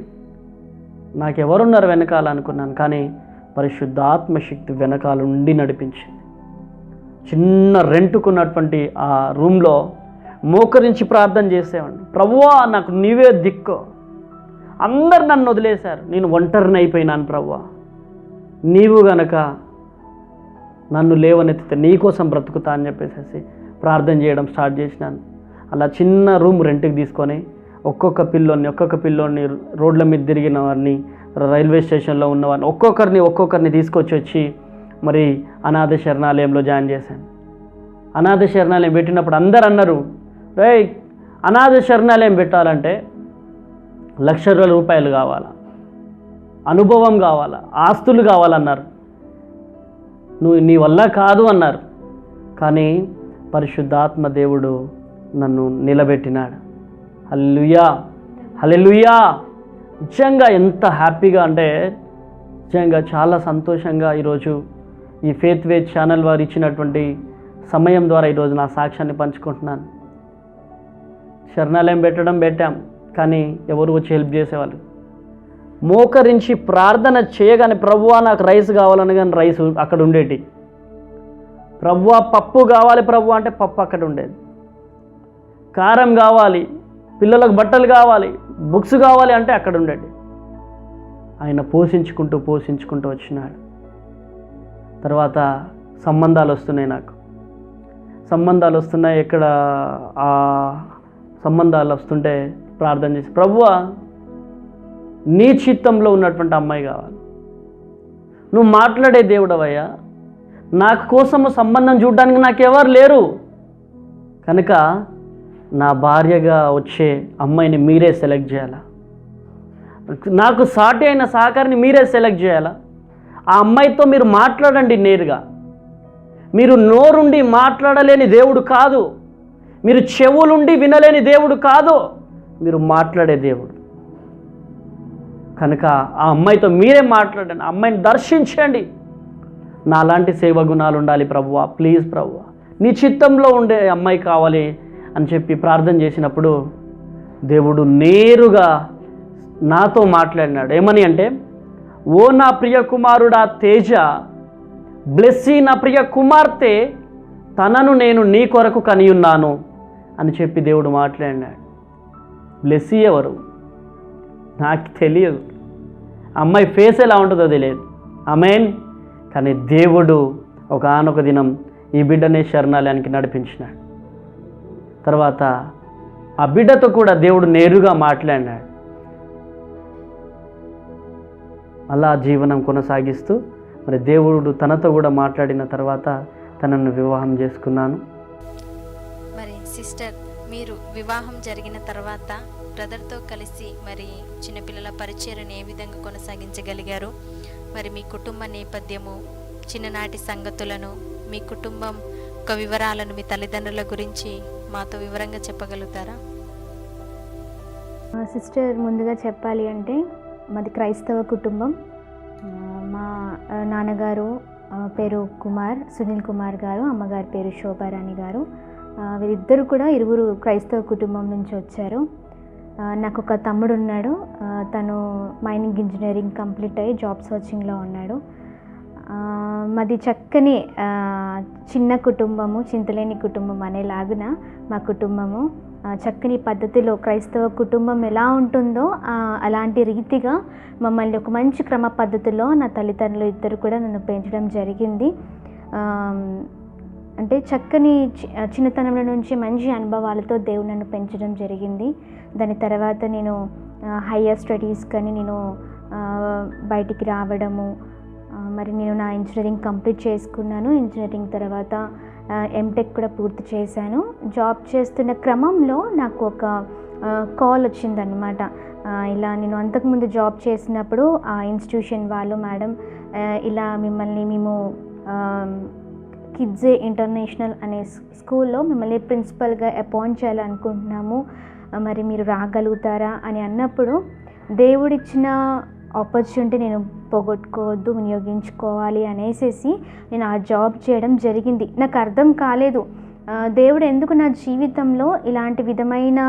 నాకెవరున్నారు వెనకాల అనుకున్నాను. కానీ పరిశుద్ధాత్మశక్తి వెనకాల ఉండి నడిపించింది. చిన్న రెంటుకున్నటువంటి ఆ రూమ్లో మోకరించి ప్రార్థన చేసేవాడిని. ప్రభువా నాకు నీవే దిక్కు, అందరు నన్ను వదిలేశారు, నేను ఒంటరిని అయిపోయినాను ప్రభువా, నీవు గనక నన్ను లేవనెత్తితే నీకోసం బ్రతుకుతా అని చెప్పేసి ప్రార్థన చేయడం స్టార్ట్ చేసినాను. అలా చిన్న రూమ్ రెంట్కి తీసుకొని ఒక్కొక్క పిల్లోని రోడ్ల మీద తిరిగిన వారిని, రైల్వే స్టేషన్లో ఉన్నవారిని ఒక్కొక్కరిని తీసుకొచ్చి మరి అనాథ శరణాలయంలో జాయిన్ చేశాను. అనాథ శరణాలయం పెట్టినప్పుడు అందరు అన్నారు, రేయ్ అనాథ శరణాలయం పెట్టాలంటే లక్షల రూపాయలు కావాలా, అనుభవం కావాలా, ఆస్తులు కావాలన్నారు. నీ వల్ల కాదు అన్నారు. కానీ పరిశుద్ధాత్మ దేవుడు నన్ను నిలబెట్టినాడు. హల్లెలూయా, హల్లెలూయా. నిజంగా ఎంత హ్యాపీగా అంటే నిజంగా చాలా సంతోషంగా ఈరోజు ఈ ఫేత్ వే ఛానల్ వారు ఇచ్చినటువంటి సమయం ద్వారా ఈరోజు నా సాక్ష్యాన్ని పంచుకుంటున్నాను. శరణాలయం పెట్టాం, కానీ ఎవరు వచ్చి హెల్ప్ చేసేవాళ్ళు. మోకరించి ప్రార్థన చేయగానే ప్రభువా నాకు రైస్ కావాలని, కానీ రైస్ అక్కడ ఉండేటి. ప్రభువా పప్పు కావాలి ప్రభువా అంటే పప్పు అక్కడ ఉండేది. కారం కావాలి, పిల్లలకు బట్టలు కావాలి, బుక్స్ కావాలి అంటే అక్కడ ఉండేది. ఆయన పోషించుకుంటూ వచ్చినాడు. తర్వాత సంబంధాలు వస్తున్నాయి. ఎక్కడ ఆ సంబంధాలు వస్తుంటే ప్రార్థన చేసి, ప్రభువా నీ చిత్తంలో ఉన్నటువంటి అమ్మాయి కావాలి, నువ్వు మాట్లాడే దేవుడవయ్యా, నాకు కోసము సంబంధం చూడడానికి నాకెవరు లేరు కనుక నా భార్యగా వచ్చే అమ్మాయిని మీరే సెలెక్ట్ చేయాలా, నాకు సాటి అయిన సహకారిని మీరే సెలెక్ట్ చేయాలా. ఆ అమ్మాయితో మీరు మాట్లాడండి నేరుగా. మీరు నోరుండి మాట్లాడలేని దేవుడు కాదు, మీరు చెవులుండి వినలేని దేవుడు కాదు, మీరు మాట్లాడే దేవుడు కనుక ఆ అమ్మాయితో మీరే మాట్లాడండి, ఆ అమ్మాయిని దర్శించండి. నాలాంటి సేవ గుణాలు ఉండాలి ప్రభువా, ప్లీజ్ ప్రభువా, నీ చిత్తంలో ఉండే అమ్మాయి కావాలి అని చెప్పి ప్రార్థన చేసినప్పుడు దేవుడు నేరుగా నాతో మాట్లాడినాడు. ఏమని అంటే, ఓ నా ప్రియ కుమారుడా తేజ, బ్లెస్సీ నా ప్రియ కుమార్తె, తనను నేను నీ కొరకు కనియున్నాను అని చెప్పి దేవుడు మాట్లాడినాడు. బ్లెస్సీ ఎవరు నాకు తెలియదు, అమ్మాయి ఫేస్ ఎలా ఉంటుందో తెలియదు. ఆమేన్. కానీ దేవుడు ఒకానొక దినం ఈ బిడ్డనే శరణాలయానికి నడిపించినాడు. తర్వాత ఆ బిడ్డతో కూడా దేవుడు నేరుగా మాట్లాడినాడు. అలా జీవనం కొనసాగిస్తూ మరి దేవుడు తనతో కూడా మాట్లాడిన తర్వాత తనను వివాహం చేసుకున్నాను. మరి సిస్టర్, మీరు వివాహం జరిగిన తర్వాత బ్రదర్తో కలిసి మరి చిన్నపిల్లల పరిచర్యను ఏ విధంగా కొనసాగించగలిగారు? మరి మీ కుటుంబ నేపథ్యము, చిన్ననాటి సంగతులను, మీ కుటుంబం యొక్క వివరాలను, మీ తల్లిదండ్రుల గురించి మాతో వివరంగా చెప్పగలుగుతారా? సిస్టర్, ముందుగా చెప్పాలి అంటే మాది క్రైస్తవ కుటుంబం. మా నాన్నగారు పేరు సునీల్ కుమార్ గారు, అమ్మగారి పేరు శోభారాణి గారు. వీరిద్దరు కూడా ఇరువురు క్రైస్తవ కుటుంబం నుంచి వచ్చారు. నాకు ఒక తమ్ముడు ఉన్నాడు. తను మైనింగ్ ఇంజనీరింగ్ కంప్లీట్ అయ్యి జాబ్ సర్చింగ్లో ఉన్నాడు. మాది చక్కని చిన్న కుటుంబము, చింతలేని కుటుంబం అనేలాగున మా కుటుంబము. చక్కని పద్ధతిలో క్రైస్తవ కుటుంబం ఎలా ఉంటుందో అలాంటి రీతిగా మమ్మల్ని ఒక మంచి క్రమ పద్ధతిలో నా తల్లిదండ్రులు ఇద్దరు కూడా నన్ను పెంచడం జరిగింది. అంటే చక్కని చిన్నతనంలో నుంచి మంచి అనుభవాలతో దేవుడు నన్ను పెంచడం జరిగింది. దాని తర్వాత నేను హయ్యర్ స్టడీస్ కానీ నేను బయటికి రావడము, మరి నేను నా ఇంజనీరింగ్ కంప్లీట్ చేసుకున్నాను. ఇంజనీరింగ్ తర్వాత ఎంటెక్ కూడా పూర్తి చేశాను. జాబ్ చేస్తున్న క్రమంలో నాకు ఒక కాల్ వచ్చిందనమాట. ఇలా నేను అంతకుముందు జాబ్ చేసినప్పుడు ఆ ఇన్స్టిట్యూషన్ వాళ్ళు, మేడం ఇలా మిమ్మల్ని మేము కిడ్జే ఇంటర్నేషనల్ అనే స్కూల్లో మిమ్మల్ని ప్రిన్సిపల్గా అపాయింట్ చేయాలనుకుంటున్నాము, మరి మీరు రాగలుగుతారా అని అన్నప్పుడు దేవుడిచ్చిన ఆపర్చునిటీ నేను పోగొట్టుకోవద్దు, వినియోగించుకోవాలి అనేసి నేను ఆ జాబ్ చేయడం జరిగింది. నాకు అర్థం కాలేదు దేవుడు ఎందుకు నా జీవితంలో ఇలాంటి విధమైన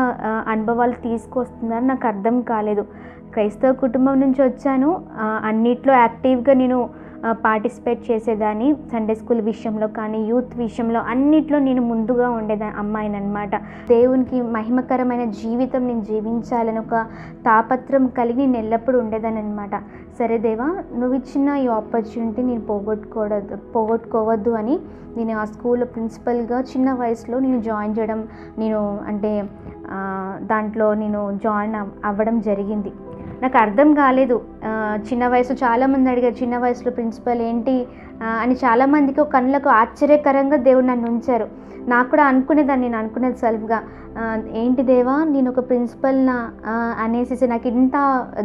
అనుభవాలు తీసుకొస్తున్నారని నాకు అర్థం కాలేదు. క్రైస్తవ కుటుంబం నుంచి వచ్చాను, అన్నిట్లో యాక్టివ్గా నేను పార్టిసిపేట్ చేసేదాన్ని. సండే స్కూల్ విషయంలో కానీ యూత్ విషయంలో అన్నిట్లో నేను ముందుగా ఉండేదాన్ని అమ్మాయిని అనమాట. దేవునికి మహిమకరమైన జీవితం నేను జీవించాలని ఒక తాపత్రం కలిగి నేను ఎల్లప్పుడూ ఉండేదాన్ని అనమాట. సరే దేవా, నువ్వు ఇచ్చిన ఈ ఆపర్చునిటీ నేను పోగొట్టుకోవద్దు అని నేను ఆ స్కూల్లో ప్రిన్సిపల్గా చిన్న వయసులో నేను జాయిన్ చేయడం, నేను అంటే దాంట్లో నేను జాయిన్ అవ్వడం జరిగింది. నాకు అర్థం కాలేదు. చిన్న వయసు చాలామంది అడిగారు, చిన్న వయసులో ప్రిన్సిపల్ ఏంటి అని చాలామందికి ఒక కళ్ళకు ఆశ్చర్యకరంగా దేవుడు నన్ను ఉంచారు. నాకు కూడా అనుకునేదాన్ని, నేను అనుకునేది సెల్ఫ్గా, ఏంటి దేవా నేను ఒక ప్రిన్సిపల్నా అనేసి నాకు ఇంత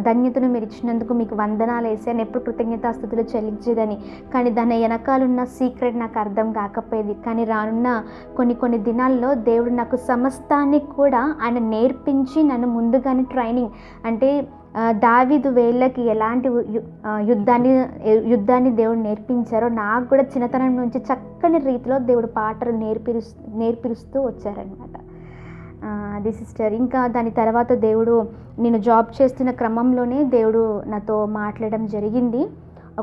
ధన్యతను మీరు ఇచ్చినందుకు మీకు వందనాలు వేసాను, ఎప్పుడు కృతజ్ఞతాస్తుతులు చెల్లించేదని. కానీ దాని వెనకాలన్న సీక్రెట్ నాకు అర్థం కాకపోయేది. కానీ రానున్న కొన్ని దినాల్లో దేవుడు నాకు సమస్తాన్ని కూడా ఆయన నేర్పించి నన్ను ముందుగానే ట్రైనింగ్, అంటే దావీదు వేళ్ళకి ఎలాంటి యుద్ధాన్ని దేవుడు నేర్పించారో నాకు కూడా చిన్నతనం నుంచి చక్కని రీతిలో దేవుడు పాటలు నేర్పిస్తూ వచ్చారనమాట. అది సిస్టర్. ఇంకా దాని తర్వాత దేవుడు, నేను జాబ్ చేస్తున్న క్రమంలోనే దేవుడు నాతో మాట్లాడడం జరిగింది.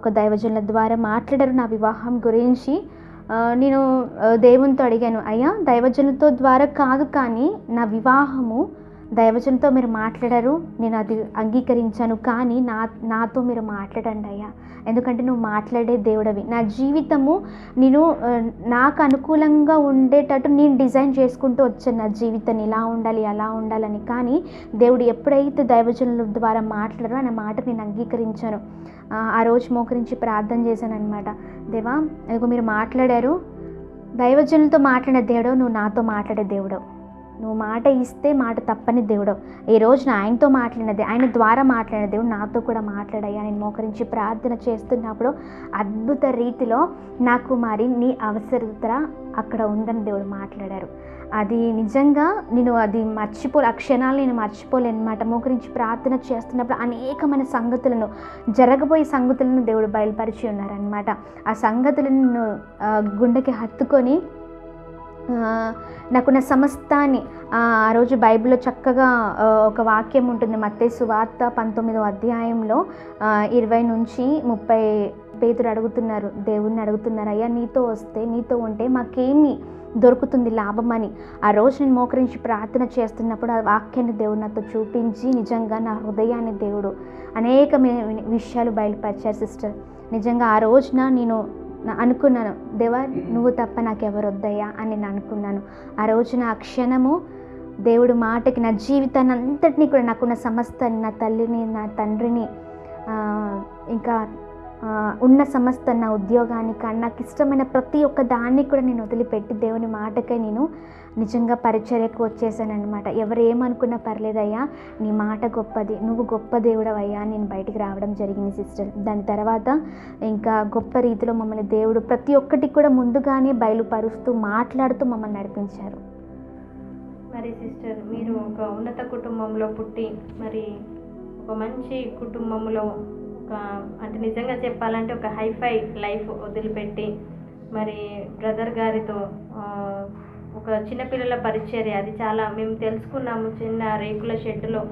ఒక దైవజనుల ద్వారా మాట్లాడారు నా వివాహం గురించి. నేను దేవునితో అడిగాను, అయ్యా దైవజనులతో ద్వారా కాదు, కానీ నా వివాహము దైవజనులతో మీరు మాట్లాడారు, నేను అది అంగీకరించాను, కానీ నాతో మీరు మాట్లాడండి అయ్యా, ఎందుకంటే నువ్వు మాట్లాడే దేవుడవి. నా జీవితము నేను నాకు అనుకూలంగా ఉండేటట్టు నేను డిజైన్ చేసుకుంటూ వచ్చాను నా జీవితాన్ని, ఇలా ఉండాలి అలా ఉండాలని. కానీ దేవుడు ఎప్పుడైతే దైవజనుల ద్వారా మాట్లాడారో ఆ మాట నేను అంగీకరించాను. ఆ రోజు మోకరించి ప్రార్థన చేశాను అనమాట. దేవా ఇదిగో మీరు మాట్లాడారు, దైవజనులతో మాట్లాడే దేవుడు, నువ్వు నాతో మాట్లాడే దేవుడు, నువ్వు మాట ఇస్తే మాట తప్పని దేవుడు. ఈ రోజున ఆయనతో మాట్లాడినది, ఆయన ద్వారా మాట్లాడిన దేవుడు నాతో కూడా మాట్లాడయ్యా. నేను మోకరించి ప్రార్థన చేస్తున్నప్పుడు అద్భుత రీతిలో నా కుమారి నీ అవసరత అక్కడ ఉందని దేవుడు మాట్లాడారు. అది నిజంగా నేను అది ఆ క్షణాలు నేను మర్చిపోలేను అనమాట. మోకరించి ప్రార్థన చేస్తున్నప్పుడు అనేకమైన సంగతులను, జరగబోయే సంగతులను దేవుడు బయలుపరిచి ఉన్నారనమాట. ఆ సంగతులను గుండెకి హత్తుకొని నాకున్న సమస్తాన్ని, ఆ రోజు బైబిల్లో చక్కగా ఒక వాక్యం ఉంటుంది, మత్తయి సువార్త 19వ అధ్యాయంలో 20 నుంచి 30 పేతురు అడుగుతున్నారు, దేవుణ్ణి అడుగుతున్నారు, అయ్యా నీతో వస్తే, నీతో ఉంటే మాకేమి దొరుకుతుంది లాభం అని. ఆ రోజు నేను మోకరించి ప్రార్థన చేస్తున్నప్పుడు ఆ వాక్యాన్ని దేవుడు నాతో చూపించి నిజంగా నా హృదయాన్ని దేవుడు అనేక విషయాలు బయలుపరిచారు సిస్టర్. నిజంగా ఆ రోజున నేను అనుకున్నాను, దేవా నువ్వు తప్ప నాకెవరు వద్దయ్యా అని నేను అనుకున్నాను. ఆ రోజున ఆ క్షణము దేవుడు మాటకి నా జీవితాన్ని అంతటినీ కూడా, నాకున్న సమస్తాన్ని, నా తల్లిని, నా తండ్రిని, ఇంకా ఉన్న సమస్త నా ఉద్యోగాన్ని, కానీ నాకు ఇష్టమైన ప్రతి ఒక్క దాన్ని కూడా నేను వదిలిపెట్టి దేవుని మాటకై నేను నిజంగా పరిచర్యకు వచ్చేసానమాట. ఎవరు ఏమనుకున్నా పర్లేదయ్యా, నీ మాట గొప్పది, నువ్వు గొప్ప దేవుడవయ్యా, నేను బయటికి రావడం జరిగింది సిస్టర్. దాని తర్వాత ఇంకా గొప్ప రీతిలో మమ్మల్ని దేవుడు ప్రతి ఒక్కటి కూడా ముందుగానే బయలుపరుస్తూ మాట్లాడుతూ మమ్మల్ని నడిపించారు. మరి సిస్టర్, మీరు ఒక ఉన్నత కుటుంబంలో పుట్టి, మరి ఒక మంచి కుటుంబంలో అంటే నిజంగా చెప్పాలంటే ఒక హైఫై లైఫ్ వదిలిపెట్టి, మరి బ్రదర్ గారితో ఒక చిన్నపిల్లల పరిచర్య, అది చాలా మేము తెలుసుకున్నాము. చిన్న రేకుల షెడ్డులో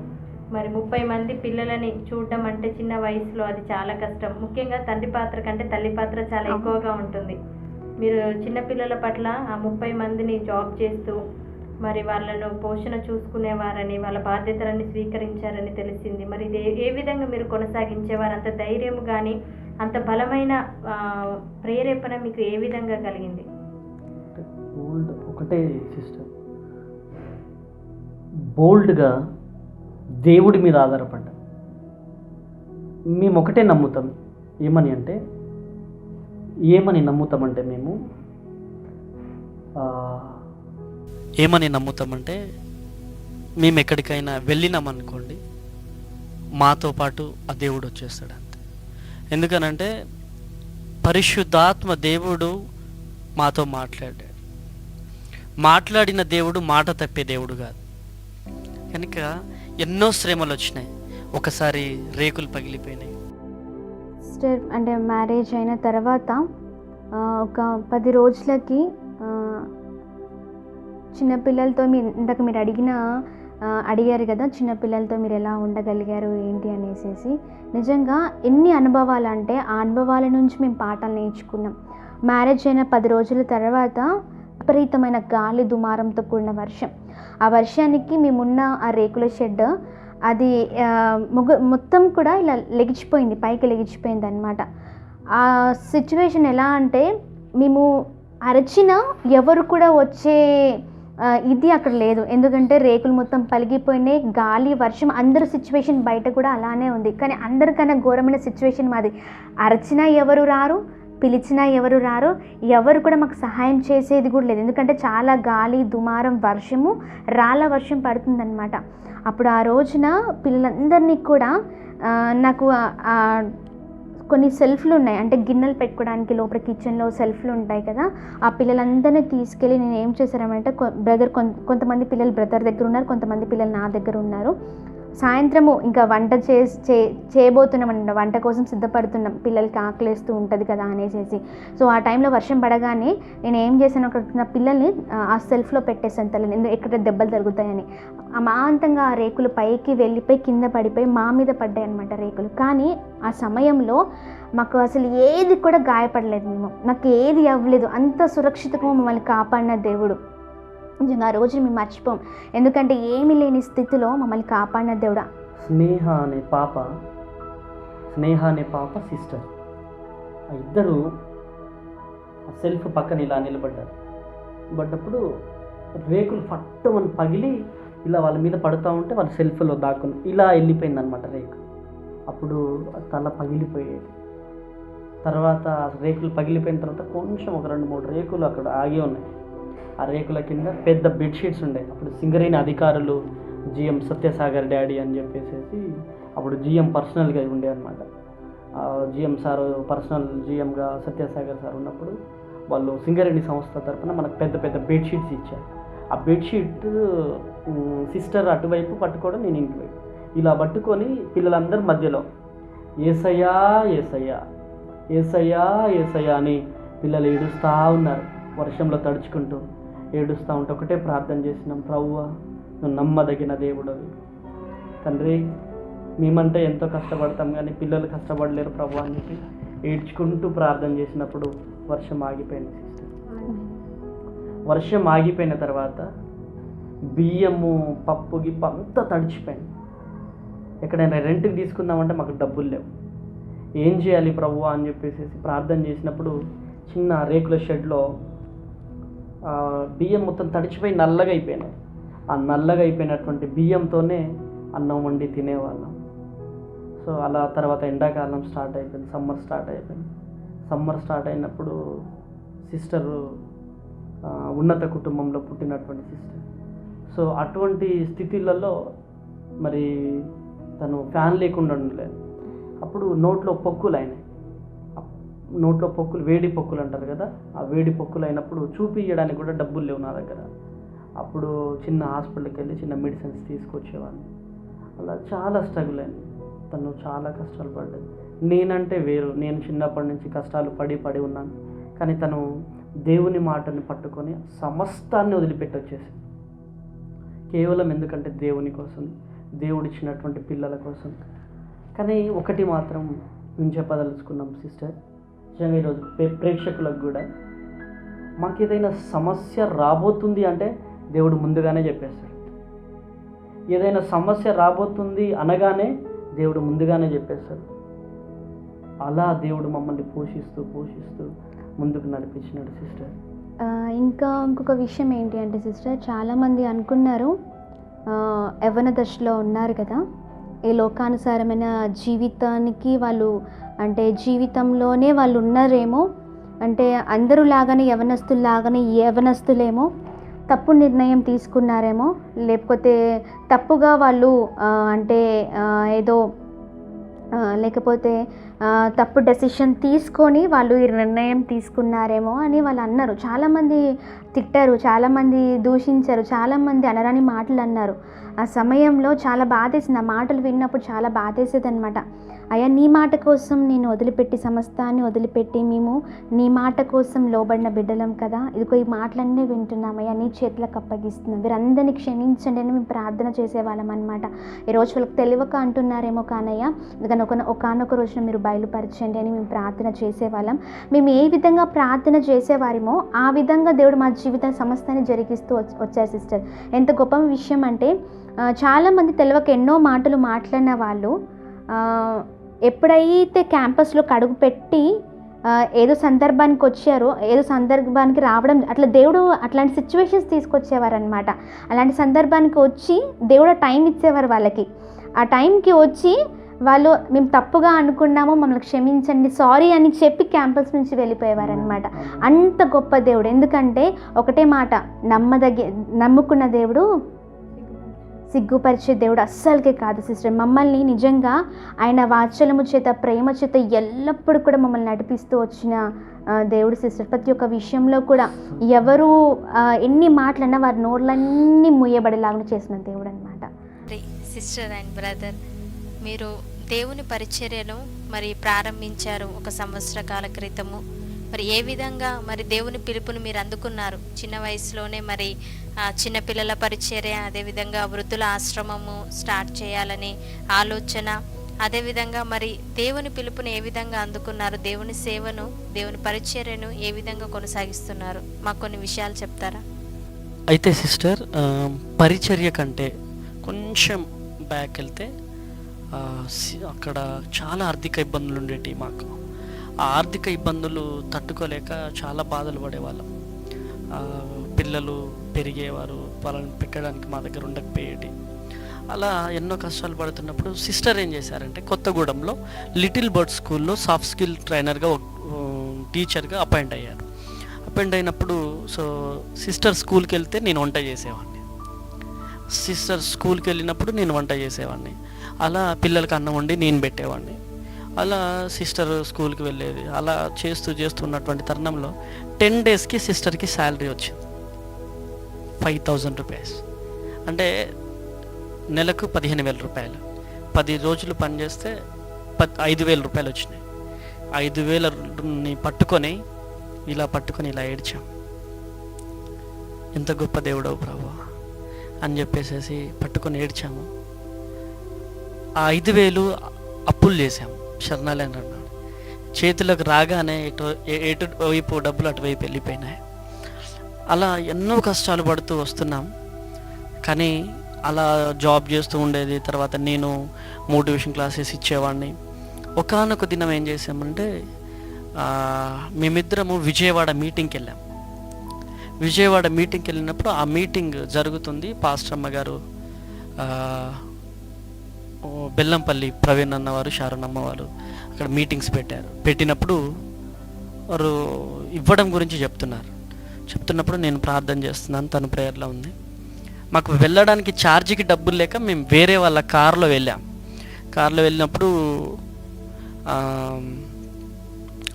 మరి 30 మంది పిల్లలని చూడడం అంటే చిన్న వయసులో అది చాలా కష్టం. ముఖ్యంగా తండ్రి పాత్ర కంటే తల్లి పాత్ర చాలా ఎక్కువగా ఉంటుంది. మీరు చిన్నపిల్లల పట్ల ఆ 30 మందిని జాబ్ చేస్తూ మరి వాళ్ళను పోషణ చూసుకునేవారని, వాళ్ళ బాధ్యతలన్నీ స్వీకరించారని తెలిసింది. మరి ఇది ఏ విధంగా మీరు కొనసాగించేవారు? అంత ధైర్యం కానీ అంత బలమైన ప్రేరేపణ మీకు ఏ విధంగా కలిగింది? ఒకటే సిస్టర్, బోల్డ్గా దేవుడి మీద ఆధారపడ్డా. మేము ఒకటే నమ్ముతాం. ఏమని నమ్ముతామంటే మేము ఎక్కడికైనా వెళ్ళినామనుకోండి, మాతో పాటు ఆ దేవుడు వచ్చేస్తాడు అంతే. ఎందుకనంటే పరిశుద్ధాత్మ దేవుడు మాతో మాట్లాడిన దేవుడు మాట తప్పే దేవుడు కాదు. కనుక ఎన్నో శ్రమలు వచ్చినాయి. ఒకసారి రేకులు పగిలిపోయినాయి. సిస్టర్ అంటే మ్యారేజ్ అయిన తర్వాత ఒక 10 రోజులకి చిన్నపిల్లలతో ఇందాక మీరు అడిగారు కదా, చిన్నపిల్లలతో మీరు ఎలా ఉండగలిగారు ఏంటి అనేసి. నిజంగా ఎన్ని అనుభవాలు అంటే ఆ అనుభవాల నుంచి మేము పాఠాలు నేర్చుకున్నాం. మ్యారేజ్ అయిన 10 రోజుల తర్వాత విపరీతమైన గాలి దుమారంతో కూడిన వర్షం. ఆ వర్షానికి మేమున్న ఆ రేకుల షెడ్ అది మొత్తం కూడా ఇలా పైకి లెగిచిపోయింది అనమాట. ఆ సిచ్యువేషన్ ఎలా అంటే మేము అరచినా ఎవరు కూడా వచ్చే ఇది అక్కడ లేదు. ఎందుకంటే రేకులు మొత్తం పలిగిపోయినాయి, గాలి వర్షం, అందరు సిచ్యువేషన్ బయట కూడా అలానే ఉంది. కానీ అందరికన్నా ఘోరమైన సిచ్యువేషన్ మాది. అరచినా ఎవరు రారు, పిలిచినా ఎవరు రారు, ఎవరు కూడా మాకు సహాయం చేసేది కూడా లేదు. ఎందుకంటే చాలా గాలి దుమారం వర్షము, రాళ్ళ వర్షం పడుతుందన్నమాట. అప్పుడు ఆ రోజున పిల్లలందరినీ కూడా నాకు కొన్ని సెల్ఫ్లు ఉన్నాయి, అంటే గిన్నెలు పెట్టుకోవడానికి లోపల కిచెన్లో సెల్ఫ్లు ఉంటాయి కదా, ఆ పిల్లలందరినీ తీసుకెళ్ళి నేను ఏం చేశానంటే కొంతమంది పిల్లలు బ్రదర్ దగ్గర ఉన్నారు, కొంతమంది పిల్లలు నా దగ్గర ఉన్నారు. సాయంత్రము ఇంకా వంట చేయబోతున్నాం, వంట కోసం సిద్ధపడుతున్నాం, పిల్లలకి ఆకలేస్తూ ఉంటుంది కదా అనేసి. సో ఆ టైంలో వర్షం పడగానే నేను ఏం చేశాను, అక్కడ నా పిల్లల్ని ఆ సెల్ఫ్లో పెట్టేసాను తల్లిని, ఎక్కడ దెబ్బలు తగులుతాయని. అమాంతంగా ఆ రేకులు పైకి వెళ్ళిపోయి కింద పడిపోయి మా మీద పడ్డాయి అనమాట రేకులు. కానీ ఆ సమయంలో మాకు అసలు ఏది కూడా గాయపడలేదు, నాకు ఏది అవ్వలేదు. అంత సురక్షితంగా మమ్మల్ని కాపాడిన దేవుడు. నిజంగా ఆ రోజు మేము మర్చిపోం, ఎందుకంటే ఏమీ లేని స్థితిలో మమ్మల్ని కాపాడిన దేవుడా. స్నేహ అనే పాప సిస్టర్, ఆ ఇద్దరు సెల్ఫ్ పక్కన ఇలా నిలబడ్డప్పుడు రేకులు ఫట్టుమని పగిలి ఇలా వాళ్ళ మీద పడుతూ ఉంటే వాళ్ళు సెల్ఫ్లో దాక్కుని ఇలా వెళ్ళిపోయింది అనమాట రేకు. అప్పుడు తల పగిలిపోయేది. తర్వాత రేకులు పగిలిపోయిన తర్వాత కొంచెం ఒక 2-3 రేకులు అక్కడ ఆగి ఉన్నాయి. ఆ రేకుల కింద పెద్ద బెడ్షీట్స్ ఉండేవి. అప్పుడు సింగరేణి అధికారులు జిఎం సత్యసాగర్ డాడీ అని చెప్పేసి అప్పుడు జిఎం పర్సనల్గా ఉండే అనమాట. జిఎం సార్ పర్సనల్ జిఎంగా సత్యసాగర్ సార్ ఉన్నప్పుడు వాళ్ళు సింగరేణి సంస్థ తరఫున మనకు పెద్ద పెద్ద బెడ్షీట్స్ ఇచ్చారు. ఆ బెడ్షీట్ సిస్టర్ అటువైపు పట్టుకోవడం, నేను ఇంటివైపు ఇలా పట్టుకొని పిల్లలందరి మధ్యలో ఏసయ్యా ఏసయ్యా ఏసయ్యా ఏసయ్యా అని పిల్లలు ఏడుస్తూ ఉన్నారు. వర్షంలో తడుచుకుంటూ ఏడుస్తూ ఉంటే ఒకటే ప్రార్థన చేసినాం, ప్రభువా నువ్వు నమ్మదగిన దేవుడవి తండ్రి, మేమంటే ఎంతో కష్టపడతాం కానీ పిల్లలు కష్టపడలేరు ప్రభు అని చెప్పి ఏడ్చుకుంటూ ప్రార్థన చేసినప్పుడు వర్షం ఆగిపోయింది సిస్టర్. వర్షం ఆగిపోయిన తర్వాత బియ్యము పప్పు గిప్పు అంతా తడిచిపోయింది. ఎక్కడైనా రెంట్కి తీసుకుందామంటే మాకు డబ్బులు లేవు, ఏం చేయాలి ప్రభు అని చెప్పేసి ప్రార్థన చేసినప్పుడు చిన్న రేకుల షెడ్లో బియ్యం మొత్తం తడిచిపోయి నల్లగా అయిపోయినాయి. ఆ నల్లగా అయిపోయినటువంటి బియ్యంతోనే అన్నం వండి తినేవాళ్ళం. సో అలా తర్వాత ఎండాకాలం స్టార్ట్ అయిపోయింది, సమ్మర్ స్టార్ట్ అయినప్పుడు సిస్టర్ ఉన్నత కుటుంబంలో పుట్టినటువంటి సిస్టర్. సో అటువంటి స్థితిలలో మరి తను ఫ్యాన్ లేకుండా ఉండలేదు. అప్పుడు నోట్లో పొక్కులు అయినాయి. నోట్లో పొక్కులు, వేడి పొక్కులు అంటారు కదా, ఆ వేడి పొక్కులు అయినప్పుడు చూపించడానికి కూడా డబ్బులు లేవు నా దగ్గర. అప్పుడు చిన్న హాస్పిటల్కి వెళ్ళి చిన్న మెడిసిన్స్ తీసుకొచ్చేవాడిని. అలా చాలా స్ట్రగుల్ అయింది. తను చాలా కష్టాలు పడ్డది. నేనంటే వేరు, నేను చిన్నప్పటి నుంచి కష్టాలు పడి ఉన్నాను. కానీ తను దేవుని మాటని పట్టుకొని సమస్తాన్ని వదిలిపెట్టి వచ్చేసింది. కేవలం ఎందుకంటే దేవుని కోసం, దేవుడిచ్చినటువంటి పిల్లల కోసం. కానీ ఒకటి మాత్రం మేము చెప్పదలుచుకున్నాం సిస్టర్, నిజంగా ఈరోజు ప్రేక్షకులకు కూడా, మాకు ఏదైనా సమస్య రాబోతుంది అంటే దేవుడు ముందుగానే చెప్పేస్తాడు. ఏదైనా సమస్య రాబోతుంది అనగానే దేవుడు ముందుగానే చెప్పేస్తాడు. అలా దేవుడు మమ్మల్ని పోషిస్తూ ముందుకు నడిపించినాడు సిస్టర్. ఇంకా ఇంకొక విషయం ఏంటి అంటే సిస్టర్, చాలామంది అనుకున్నారు యవ్వన దశలో ఉన్నారు కదా, ఈ లోకానుసారమైన జీవితానికి వాళ్ళు అంటే జీవితంలోనే వాళ్ళు ఉన్నారేమో, అంటే అందరూ లాగానే యవనస్తులేమో తప్పు నిర్ణయం తీసుకున్నారేమో, లేకపోతే తప్పుగా వాళ్ళు అంటే ఏదో లేకపోతే తప్పు డెసిషన్ తీసుకొని వాళ్ళు ఈ నిర్ణయం తీసుకున్నారేమో అని వాళ్ళు అన్నారు. చాలామంది తిట్టారు, చాలామంది దూషించారు, చాలామంది అనరాని మాటలు అన్నారు. ఆ సమయంలో చాలా బాధేసింది. ఆ మాటలు విన్నప్పుడు చాలా బాధేసేది అనమాట. అయ్యా, నీ మాట కోసం నేను వదిలిపెట్టి సమస్తాన్ని వదిలిపెట్టి మేము నీ మాట కోసం లోబడిన బిడ్డలం కదా, ఇదిగో ఈ మాటలన్నీ వింటున్నామయ్యా, నీ చేతులకు అప్పగిస్తున్నాం, వీరందరినీ క్షమించండి అని మేము ప్రార్థన చేసేవాళ్ళం అనమాట. ఈరోజు వాళ్ళకి తెలియక అంటున్నారేమో కానయ్యా, ఎందుకని ఒకనొక రోజున మీరు బయలుపరచండి అని మేము ప్రార్థన చేసేవాళ్ళం. మేము ఏ విధంగా ప్రార్థన చేసేవారేమో ఆ విధంగా దేవుడు మా జీవితం సమస్తాన్ని జరిగిస్తూ వచ్చారు సిస్టర్. ఎంత గొప్ప విషయం అంటే చాలామంది తెలియక ఎన్నో మాటలు మాట్లాడిన వాళ్ళు ఎప్పుడైతే క్యాంపస్లో అడుగు పెట్టి ఏదో సందర్భానికి వచ్చారో, ఏదో సందర్భానికి రావడం, అట్లా దేవుడు అట్లాంటి సిచ్యువేషన్స్ తీసుకొచ్చేవారు అనమాట. అలాంటి సందర్భానికి వచ్చి దేవుడు టైం ఇచ్చేవారు వాళ్ళకి. ఆ టైంకి వచ్చి వాళ్ళు మేము తప్పుగా అనుకున్నామో మమ్మల్ని క్షమించండి, సారీ అని చెప్పి క్యాంపస్ నుంచి వెళ్ళిపోయేవారు అనమాట. అంత గొప్ప దేవుడు. ఎందుకంటే ఒకటే మాట, నమ్ముకున్న దేవుడు సిగ్గుపరిచే దేవుడు అస్సలకే కాదు సిస్టర్. మమ్మల్ని నిజంగా ఆయన వాత్సల్యము చేత, ప్రేమ చేత ఎల్లప్పుడూ కూడా మమ్మల్ని నడిపిస్తూ వచ్చిన దేవుడు సిస్టర్. ప్రతి ఒక్క విషయంలో కూడా ఎవరు ఎన్ని మాటలన్నా వారి నోర్లన్నీ మూయబడేలాగా చేసిన దేవుడు అనమాట. సిస్టర్ అండ్ బ్రదర్, మీరు దేవుని పరిచర్యను మరి ప్రారంభించారు 1 సంవత్సర కాల క్రితము. మరి ఏ విధంగా మరి దేవుని పిలుపును మీరు అందుకున్నారు? చిన్న వయసులోనే మరి చిన్నపిల్లల పరిచర్య, అదేవిధంగా వృద్ధుల ఆశ్రమము స్టార్ట్ చేయాలని ఆలోచన, అదేవిధంగా మరి దేవుని పిలుపుని ఏ విధంగా అందుకున్నారు? దేవుని సేవను, దేవుని పరిచర్యను ఏ విధంగా కొనసాగిస్తున్నారు? మాకు కొన్ని విషయాలు చెప్తారా? అయితే సిస్టర్, పరిచర్య కంటే కొంచెం బ్యాక్ వెళ్తే అక్కడ చాలా ఆర్థిక ఇబ్బందులు ఉండేవి మాకు. ఆ ఆర్థిక ఇబ్బందులు తట్టుకోలేక చాలా బాధలు పడేవాళ్ళం. పిల్లలు పెరిగేవారు, వాళ్ళని పెట్టడానికి మా దగ్గర ఉండకపోయేటి. అలా ఎన్నో కష్టాలు పడుతున్నప్పుడు సిస్టర్ ఏం చేశారంటే, కొత్తగూడెంలో లిటిల్ బర్డ్ స్కూల్లో సాఫ్ట్ స్కిల్ ట్రైనర్గా టీచర్గా అపాయింట్ అయ్యారు. అపాయింట్ అయినప్పుడు సిస్టర్ స్కూల్కి వెళ్తే నేను వంట చేసేవాడిని, సిస్టర్ స్కూల్కి వెళ్ళినప్పుడు నేను వంట చేసేవాడిని. అలా పిల్లలకి అన్నం వండి నేను పెట్టేవాడిని. అలా సిస్టర్ స్కూల్కి వెళ్ళేది. అలా చేస్తున్నటువంటి తరుణంలో 10 డేస్కి సిస్టర్కి శాలరీ వచ్చింది 5,000 రూపీస్. అంటే నెలకు 15,000 రూపాయలు. 10 రోజులు పనిచేస్తే 5,000 రూపాయలు వచ్చినాయి. 5,000ని పట్టుకొని ఇలా ఏడ్చాం. ఎంత గొప్ప దేవుడవు ప్రభు అని చెప్పేసి పట్టుకొని ఏడ్చాము. ఆ 5,000 అప్పులు చేసాము. శరణాలయం అన్నాడు. చేతులకు రాగానే ఎటువైపు డబ్బులు అటువైపు వెళ్ళిపోయినాయి. అలా ఎన్నో కష్టాలు పడుతూ వస్తున్నాం. కానీ అలా జాబ్ చేస్తూ ఉండేది. తర్వాత నేను మోటివేషన్ క్లాసెస్ ఇచ్చేవాడిని. ఒకానొక దినం ఏం చేసామంటే, మేమిద్దరము విజయవాడ మీటింగ్కి వెళ్ళాం. విజయవాడ మీటింగ్కి వెళ్ళినప్పుడు ఆ మీటింగ్ జరుగుతుంది. పాస్టర్ అమ్మ గారు, బెల్లంపల్లి ప్రవీణ్ అన్నవారు, శారన్ అమ్మవారు అక్కడ మీటింగ్స్ పెట్టినప్పుడు వారు ఇవ్వడం గురించి చెప్తున్నప్పుడు నేను ప్రార్థన చేస్తున్నాను, తను ప్రేయర్లో ఉంది. మాకు వెళ్ళడానికి ఛార్జీకి డబ్బులు లేక మేము వేరే వాళ్ళ కార్లో వెళ్ళినప్పుడు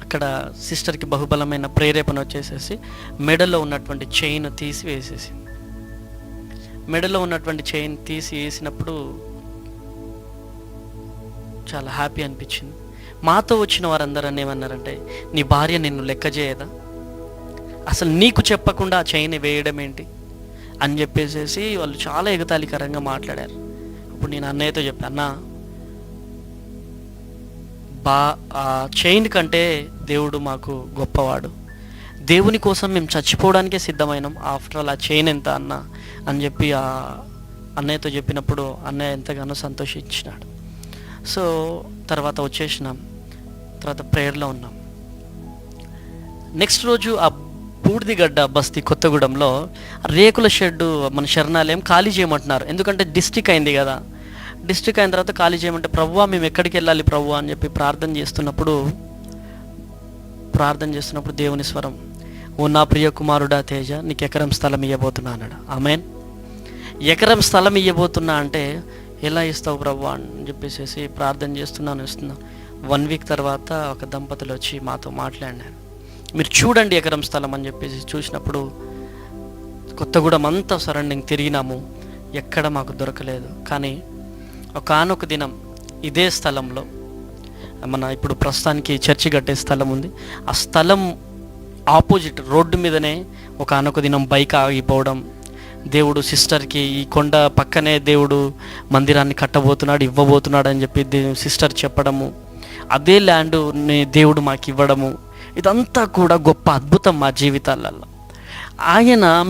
అక్కడ సిస్టర్కి బహుబలమైన ప్రేరేపణ వచ్చేసేసి మెడలో ఉన్నటువంటి చైన్ తీసి వేసేసింది. మెడలో ఉన్నటువంటి చైన్ తీసి వేసినప్పుడు చాలా హ్యాపీ అనిపించింది. మాతో వచ్చిన వారందరూ ఏమన్నారంటే, నీ భార్య నిన్ను లెక్క చేయదా, అసలు నీకు చెప్పకుండా ఆ చైన్ వేయడం ఏంటి అని చెప్పేసి వాళ్ళు చాలా ఎగతాళికరంగా మాట్లాడారు. అప్పుడు నేను అన్నయ్యతో చెప్పాను, ఆ చైన్ కంటే దేవుడు మాకు గొప్పవాడు. దేవుని కోసం మేము చచ్చిపోవడానికే సిద్ధమైనాం, ఆఫ్టర్ ఆల్ ఆ చైన్ ఎంత అన్న అని చెప్పి ఆ అన్నయ్యతో చెప్పినప్పుడు అన్నయ్య ఎంతగానో సంతోషించినాడు. సో తర్వాత వచ్చేసినాం, తర్వాత ప్రేయర్లో ఉన్నాం. నెక్స్ట్ రోజు ఆ బూడిదిగడ్డ బస్తీ కొత్తగూడెంలో రేకుల షెడ్డు మన శరణాలయం ఖాళీ చేయమంటున్నారు. ఎందుకంటే డిస్ట్రిక్ట్ అయింది కదా, డిస్ట్రిక్ట్ అయిన తర్వాత ఖాళీ చేయమంటే ప్రభువా మేము ఎక్కడికి వెళ్ళాలి ప్రభువా అని చెప్పి ప్రార్థన చేస్తున్నప్పుడు దేవుని స్వరం, ఓ నా ప్రియ కుమారుడా తేజ, నీకు ఎకరం స్థలం ఇవ్వబోతున్నా అన్నాడు. ఆమేన్. ఎకరం స్థలం ఇవ్వబోతున్నా అంటే ఎలా ఇస్తావు ప్రభువా అని చెప్పేసి ప్రార్థన చేస్తున్నాను. 1 వీక్ తర్వాత ఒక దంపతులు వచ్చి మాతో మాట్లాడినారు, మీరు చూడండి ఎకరం స్థలం అని చెప్పేసి. చూసినప్పుడు కొత్తగూడెం అంతా సరౌండింగ్ తిరిగినాము, ఎక్కడ మాకు దొరకలేదు. కానీ ఒకానొక దినం ఇదే స్థలంలో మన ఇప్పుడు ప్రస్తుతానికి చర్చి కట్టే స్థలం ఉంది, ఆ స్థలం ఆపోజిట్ రోడ్డు మీదనే ఒకానొక దినం బైక్ ఆగిపోవడం, దేవుడు సిస్టర్కి ఈ కొండ పక్కనే దేవుడు మందిరాన్ని కట్టబోతున్నాడు, ఇవ్వబోతున్నాడు అని చెప్పి సిస్టర్ చెప్పడము, అదే ల్యాండ్ని దేవుడు మాకు ఇవ్వడము, ఇదంతా కూడా గొప్ప అద్భుతం మా జీవితాలలో.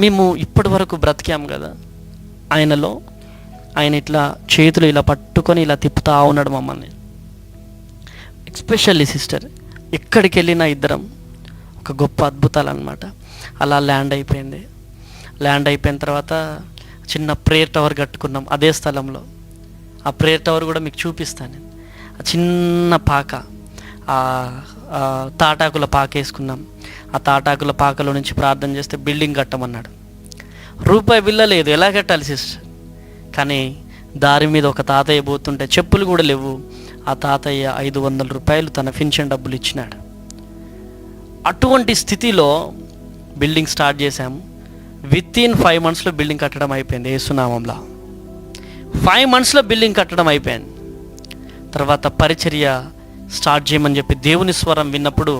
మేము ఇప్పటి వరకు బ్రతికాం కదా, ఆయన ఇట్లా చేతులు ఇలా పట్టుకొని ఇలా తిప్పుతా ఉన్నాడు మమ్మల్ని. ఎస్పెషల్లీ సిస్టర్, ఎక్కడికి వెళ్ళినా ఇద్దరం ఒక గొప్ప అద్భుతాలు అన్నమాట. అలా ల్యాండ్ అయిపోయింది. ల్యాండ్ అయిపోయిన తర్వాత చిన్న ప్రేయర్ టవర్ కట్టుకున్నాం అదే స్థలంలో. ఆ ప్రేయర్ టవర్ కూడా మీకు చూపిస్తాను నేను. ఆ చిన్న పాక, తాటాకుల పాక వేసుకున్నాం. ఆ తాటాకుల పాకలో నుంచి ప్రార్థన చేస్తే బిల్డింగ్ కట్టమన్నాడు. రూపాయి బిల్ల లేదు, ఎలా కట్టాలి సిస్టర్? కానీ దారి మీద ఒక తాతయ్య పోతుంటే చెప్పులు కూడా లేవు. ఆ తాతయ్య 500 రూపాయలు తన పెన్షన్ డబ్బులు ఇచ్చినాడు. అటువంటి స్థితిలో బిల్డింగ్ స్టార్ట్ చేశాము. వితిన్ 5 మంత్స్లో బిల్డింగ్ కట్టడం అయిపోయింది. యేసునామంలో 5 మంత్స్లో బిల్డింగ్ కట్టడం అయిపోయింది. తర్వాత పరిచర్య స్టార్ట్ చేయమని చెప్పి దేవుని స్వరం విన్నప్పుడు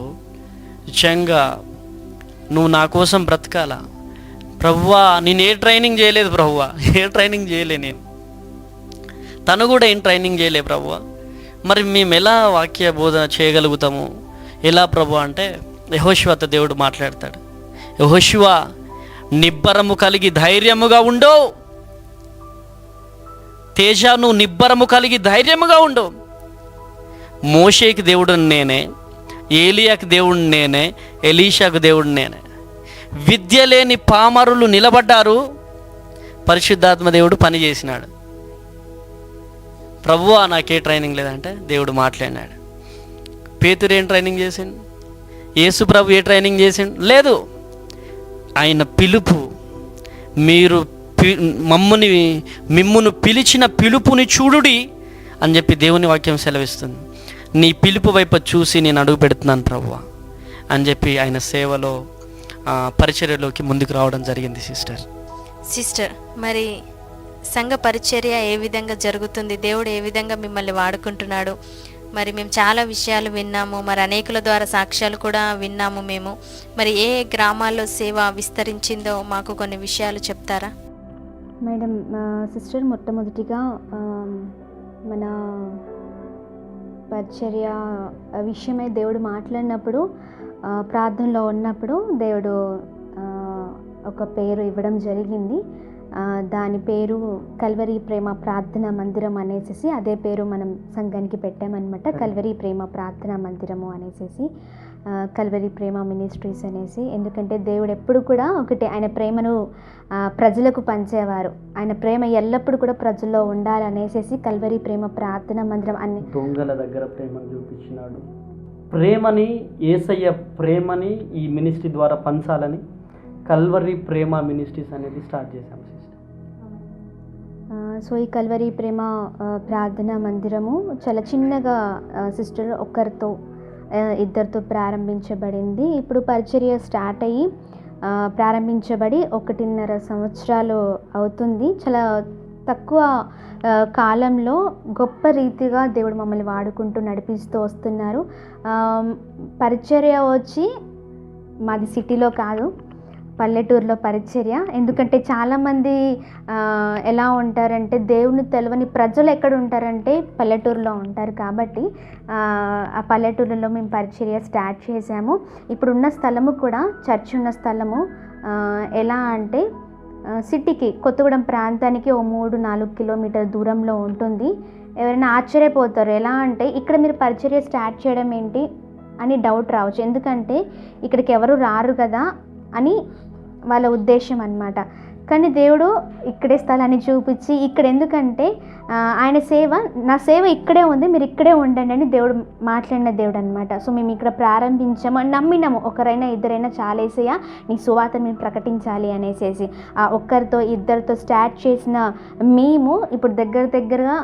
నిజంగా నువ్వు నా కోసం బ్రతకాలా ప్రభువా, నేను ఏ ట్రైనింగ్ చేయలేదు ప్రభువా, ఏ ట్రైనింగ్ చేయలే నేను, తను కూడా ఏం ట్రైనింగ్ చేయలే ప్రభువా, మరి మేము ఎలా వాక్య బోధన చేయగలుగుతాము ఎలా ప్రభువా అంటే యెహోషువతో దేవుడు మాట్లాడతాడు. యెహోషువా, నిబ్బరము కలిగి ధైర్యముగా ఉండు. తేజ, నువ్వు నిబ్బరము కలిగి ధైర్యముగా ఉండు. మోషేకి దేవుడు నేనే, ఏలియాకి దేవుడు నేనే, ఎలీషాకు దేవుడు నేనే. విద్య లేని పామరులు నిలబడ్డారు, పరిశుద్ధాత్మ దేవుడు పని చేసినాడు. ప్రభువా నాకే ట్రైనింగ్ లేదంటే దేవుడు మాట్లాడినాడు. పేతురు ఏం ట్రైనింగ్ చేసిండు? యేసు ప్రభు ఏ ట్రైనింగ్ చేసిండు? లేదు. ఆయన పిలుపు, మీరు మిమ్మును పిలిచిన పిలుపుని చూడుడి అని చెప్పి దేవుని వాక్యం సెలవిస్తుంది. నీ పిలుపు వైపు చూసి నేను అడుగు పెడుతున్నాను ప్రభువా అని చెప్పి ఆయన సేవలో పరిచర్యలోకి ముందుకు రావడం జరిగింది. సిస్టర్, మరి సంఘ పరిచర్య ఏ విధంగా జరుగుతుంది? దేవుడు ఏ విధంగా మిమ్మల్ని వాడుకుంటున్నాడు? మరి మేము చాలా విషయాలు విన్నాము, మరి అనేకుల ద్వారా సాక్ష్యాలు కూడా విన్నాము మేము. మరి ఏ గ్రామాల్లో సేవ విస్తరించిందో మాకు కొన్ని విషయాలు చెప్తారా? మేడం, సిస్టర్, మొట్టమొదటిగా మన పరిచర్య విషయమై దేవుడు మాట్లాడినప్పుడు, ప్రార్థనలో ఉన్నప్పుడు దేవుడు ఒక పేరు ఇవ్వడం జరిగింది. దాని పేరు కల్వరి ప్రేమ ప్రార్థనా మందిరం అనేసి, అదే పేరు మనం సంఘానికి పెట్టామన్నమాట. కల్వరి ప్రేమ ప్రార్థనా మందిరము అనేసి, కల్వరి ప్రేమ మినిస్ట్రీస్ అనేసి. ఎందుకంటే దేవుడు ఎప్పుడు కూడా ఒకటి, ఆయన ప్రేమను ప్రజలకు పంచేవారు. ఆయన ప్రేమ ఎల్లప్పుడూ కూడా ప్రజల్లో ఉండాలనేసి కల్వరి ప్రేమ ప్రార్థనా మందిరం అని. దొంగల దగ్గర ప్రేమను చూపించినాడు. ప్రేమని, యేసయ్య ప్రేమని ఈ మినిస్ట్రీ ద్వారా పంచాలని కల్వరి ప్రేమ మినిస్ట్రీస్ అనేది స్టార్ట్ చేశాం సిస్టర్. సో ఈ కల్వరి ప్రేమ ప్రార్థనా మందిరము చాలా చిన్నగా సిస్టర్ ఒక్కరితో ఇద్దరితో ప్రారంభించబడింది. ఇప్పుడు పరిచర్య స్టార్ట్ అయ్యి ప్రారంభించబడి 1.5 సంవత్సరాలు అవుతుంది. చాలా తక్కువ కాలంలో గొప్ప రీతిగా దేవుడు మమ్మల్ని వాడుకుంటూ నడిపిస్తూ వస్తున్నారు. పరిచర్య వచ్చి మాది సిటీలో కాదు, పల్లెటూరులో పరిచర్య. ఎందుకంటే చాలామంది ఎలా ఉంటారంటే దేవుని తెలవని ప్రజలు ఎక్కడ ఉంటారంటే పల్లెటూరులో ఉంటారు. కాబట్టి ఆ పల్లెటూరులో మేము పరిచర్య స్టార్ట్ చేసాము. ఇప్పుడున్న స్థలము కూడా చర్చ్ ఉన్న స్థలము ఎలా అంటే సిటీకి కొత్తగూడెం ప్రాంతానికి ఓ 3-4 కిలోమీటర్ దూరంలో ఉంటుంది. ఎవరైనా ఆశ్చర్యపోతారు, ఎలా అంటే ఇక్కడ మీరు పరిచర్య స్టార్ట్ చేయడం ఏంటి అని డౌట్ రావచ్చు. ఎందుకంటే ఇక్కడికి ఎవరు రారు కదా అని వాళ్ళ ఉద్దేశం అన్నమాట. కానీ దేవుడు ఇక్కడే స్థలాన్ని చూపించి ఇక్కడ ఎందుకంటే ఆయన సేవ, నా సేవ ఇక్కడే ఉంది, మీరు ఇక్కడే ఉండండి అని దేవుడు మాట్లాడిన దేవుడు అనమాట. సో మేము ఇక్కడ ప్రారంభించాము, నమ్మినాము. ఒకరైనా ఇద్దరైనా చాలేసయ్యా నీ సువార్తను మేము ప్రకటించాలి అనేసి ఒక్కరితో ఇద్దరితో స్టార్ట్ చేసిన మేము ఇప్పుడు దగ్గరగా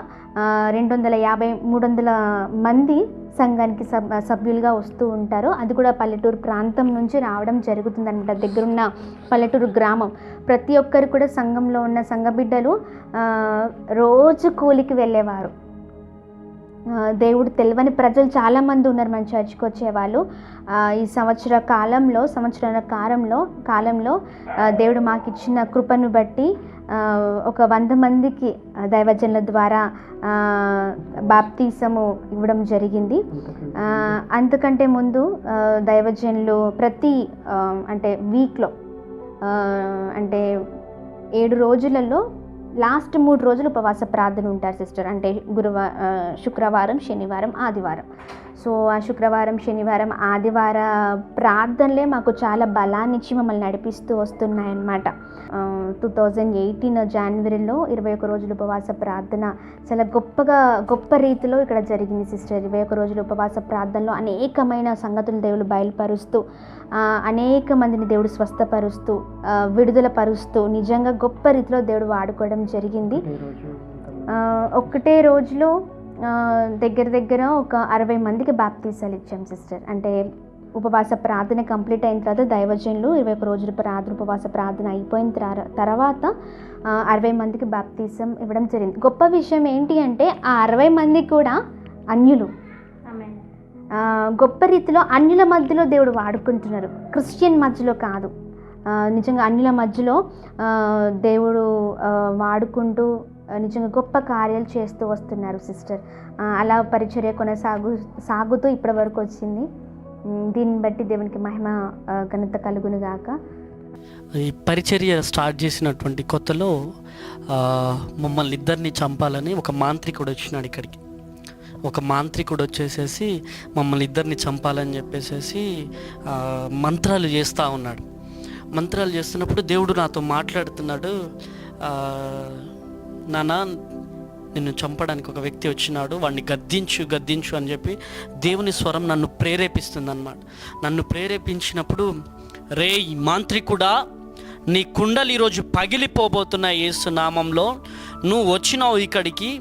250-300 మంది సంఘానికి సభ్యులుగా వస్తూ ఉంటారు. అది కూడా పల్లెటూరు ప్రాంతం నుంచి రావడం జరుగుతుంది అనమాట. దగ్గరున్న పల్లెటూరు గ్రామం. ప్రతి ఒక్కరు కూడా సంఘంలో ఉన్న సంఘ బిడ్డలు రోజు కూలికి వెళ్ళేవారు. దేవుడు తెలియని ప్రజలు చాలామంది ఉన్నారు మన చర్చ్కి వచ్చేవాళ్ళు. ఈ సంవత్సర కాలంలో దేవుడు మాకు ఇచ్చిన కృపను బట్టి ఒక 100 మందికి దైవజనుల ద్వారా బాప్తీసము ఇవ్వడం జరిగింది. అంతకంటే ముందు దైవజనులు ప్రతి అంటే వీక్లో అంటే 7 రోజులలో లాస్ట్ 3 రోజులు ఉపవాస ప్రార్థన ఉంటారు సిస్టర్. అంటే శుక్రవారం, శనివారం, ఆదివారం. సో ఆ శుక్రవారం, శనివారం, ఆదివార ప్రార్థనలే మాకు చాలా బలాన్ని ఇచ్చి మమ్మల్ని నడిపిస్తూ వస్తున్నాయన్నమాట. 2018 జనవరిలో 21 రోజుల ఉపవాస ప్రార్థన చాలా గొప్ప రీతిలో ఇక్కడ జరిగింది సిస్టర్. 21 రోజుల ఉపవాస ప్రార్థనలో అనేకమైన సంగతులు దేవుడు బయలుపరుస్తూ, అనేక మందిని దేవుడు స్వస్థపరుస్తూ, విడుదల పరుస్తూ నిజంగా గొప్ప రీతిలో దేవుడు వాడుకోవడం జరిగింది. ఒక్కటే రోజులో దగ్గర ఒక 60 మందికి బాప్తీసాలు ఇచ్చాం సిస్టర్. అంటే ఉపవాస ప్రార్థన కంప్లీట్ అయిన తర్వాత దైవజనులు 21 రోజుల ఉపవాస ప్రార్థన అయిపోయిన తర్వాత 60 మందికి బాప్తీసం ఇవ్వడం జరిగింది. గొప్ప విషయం ఏంటి అంటే ఆ 60 మంది కూడా అన్యులు. గొప్ప రీతిలో అన్యుల మధ్యలో దేవుడు వాడుకుంటున్నారు, క్రిస్టియన్ మధ్యలో కాదు. నిజంగా అన్యుల మధ్యలో దేవుడు వాడుకుంటూ నిజంగా గొప్ప కార్యాలు చేస్తూ వస్తున్నారు సిస్టర్. అలా పరిచర్య సాగుతూ ఇప్పటి వరకు వచ్చింది. దీన్ని బట్టి దేవునికి మహిమ ఘనత కలుగును గాక. ఈ పరిచర్య స్టార్ట్ చేసినటువంటి కొత్తలో మమ్మల్ని ఇద్దరిని చంపాలని ఒక మాంత్రికుడు వచ్చినాడు ఇక్కడికి. ఒక మాంత్రికుడు వచ్చేసేసి మమ్మల్ని ఇద్దరిని చంపాలని చెప్పేసి మంత్రాలు చేస్తూ ఉన్నాడు. మంత్రాలు చేస్తున్నప్పుడు దేవుడు నాతో మాట్లాడుతున్నాడు, నానా నిన్ను చంపడానికి ఒక వ్యక్తి వచ్చినాడు, వాడిని గద్దించు అని చెప్పి దేవుని స్వరం నన్ను ప్రేరేపిస్తుంది అన్నమాట. నన్ను ప్రేరేపించినప్పుడు, రే మాంత్రికుడా, నీ కుండలు ఈరోజు పగిలిపోబోతున్న యేసు నామంలో, నువ్వు వచ్చినావు ఇక్కడికి,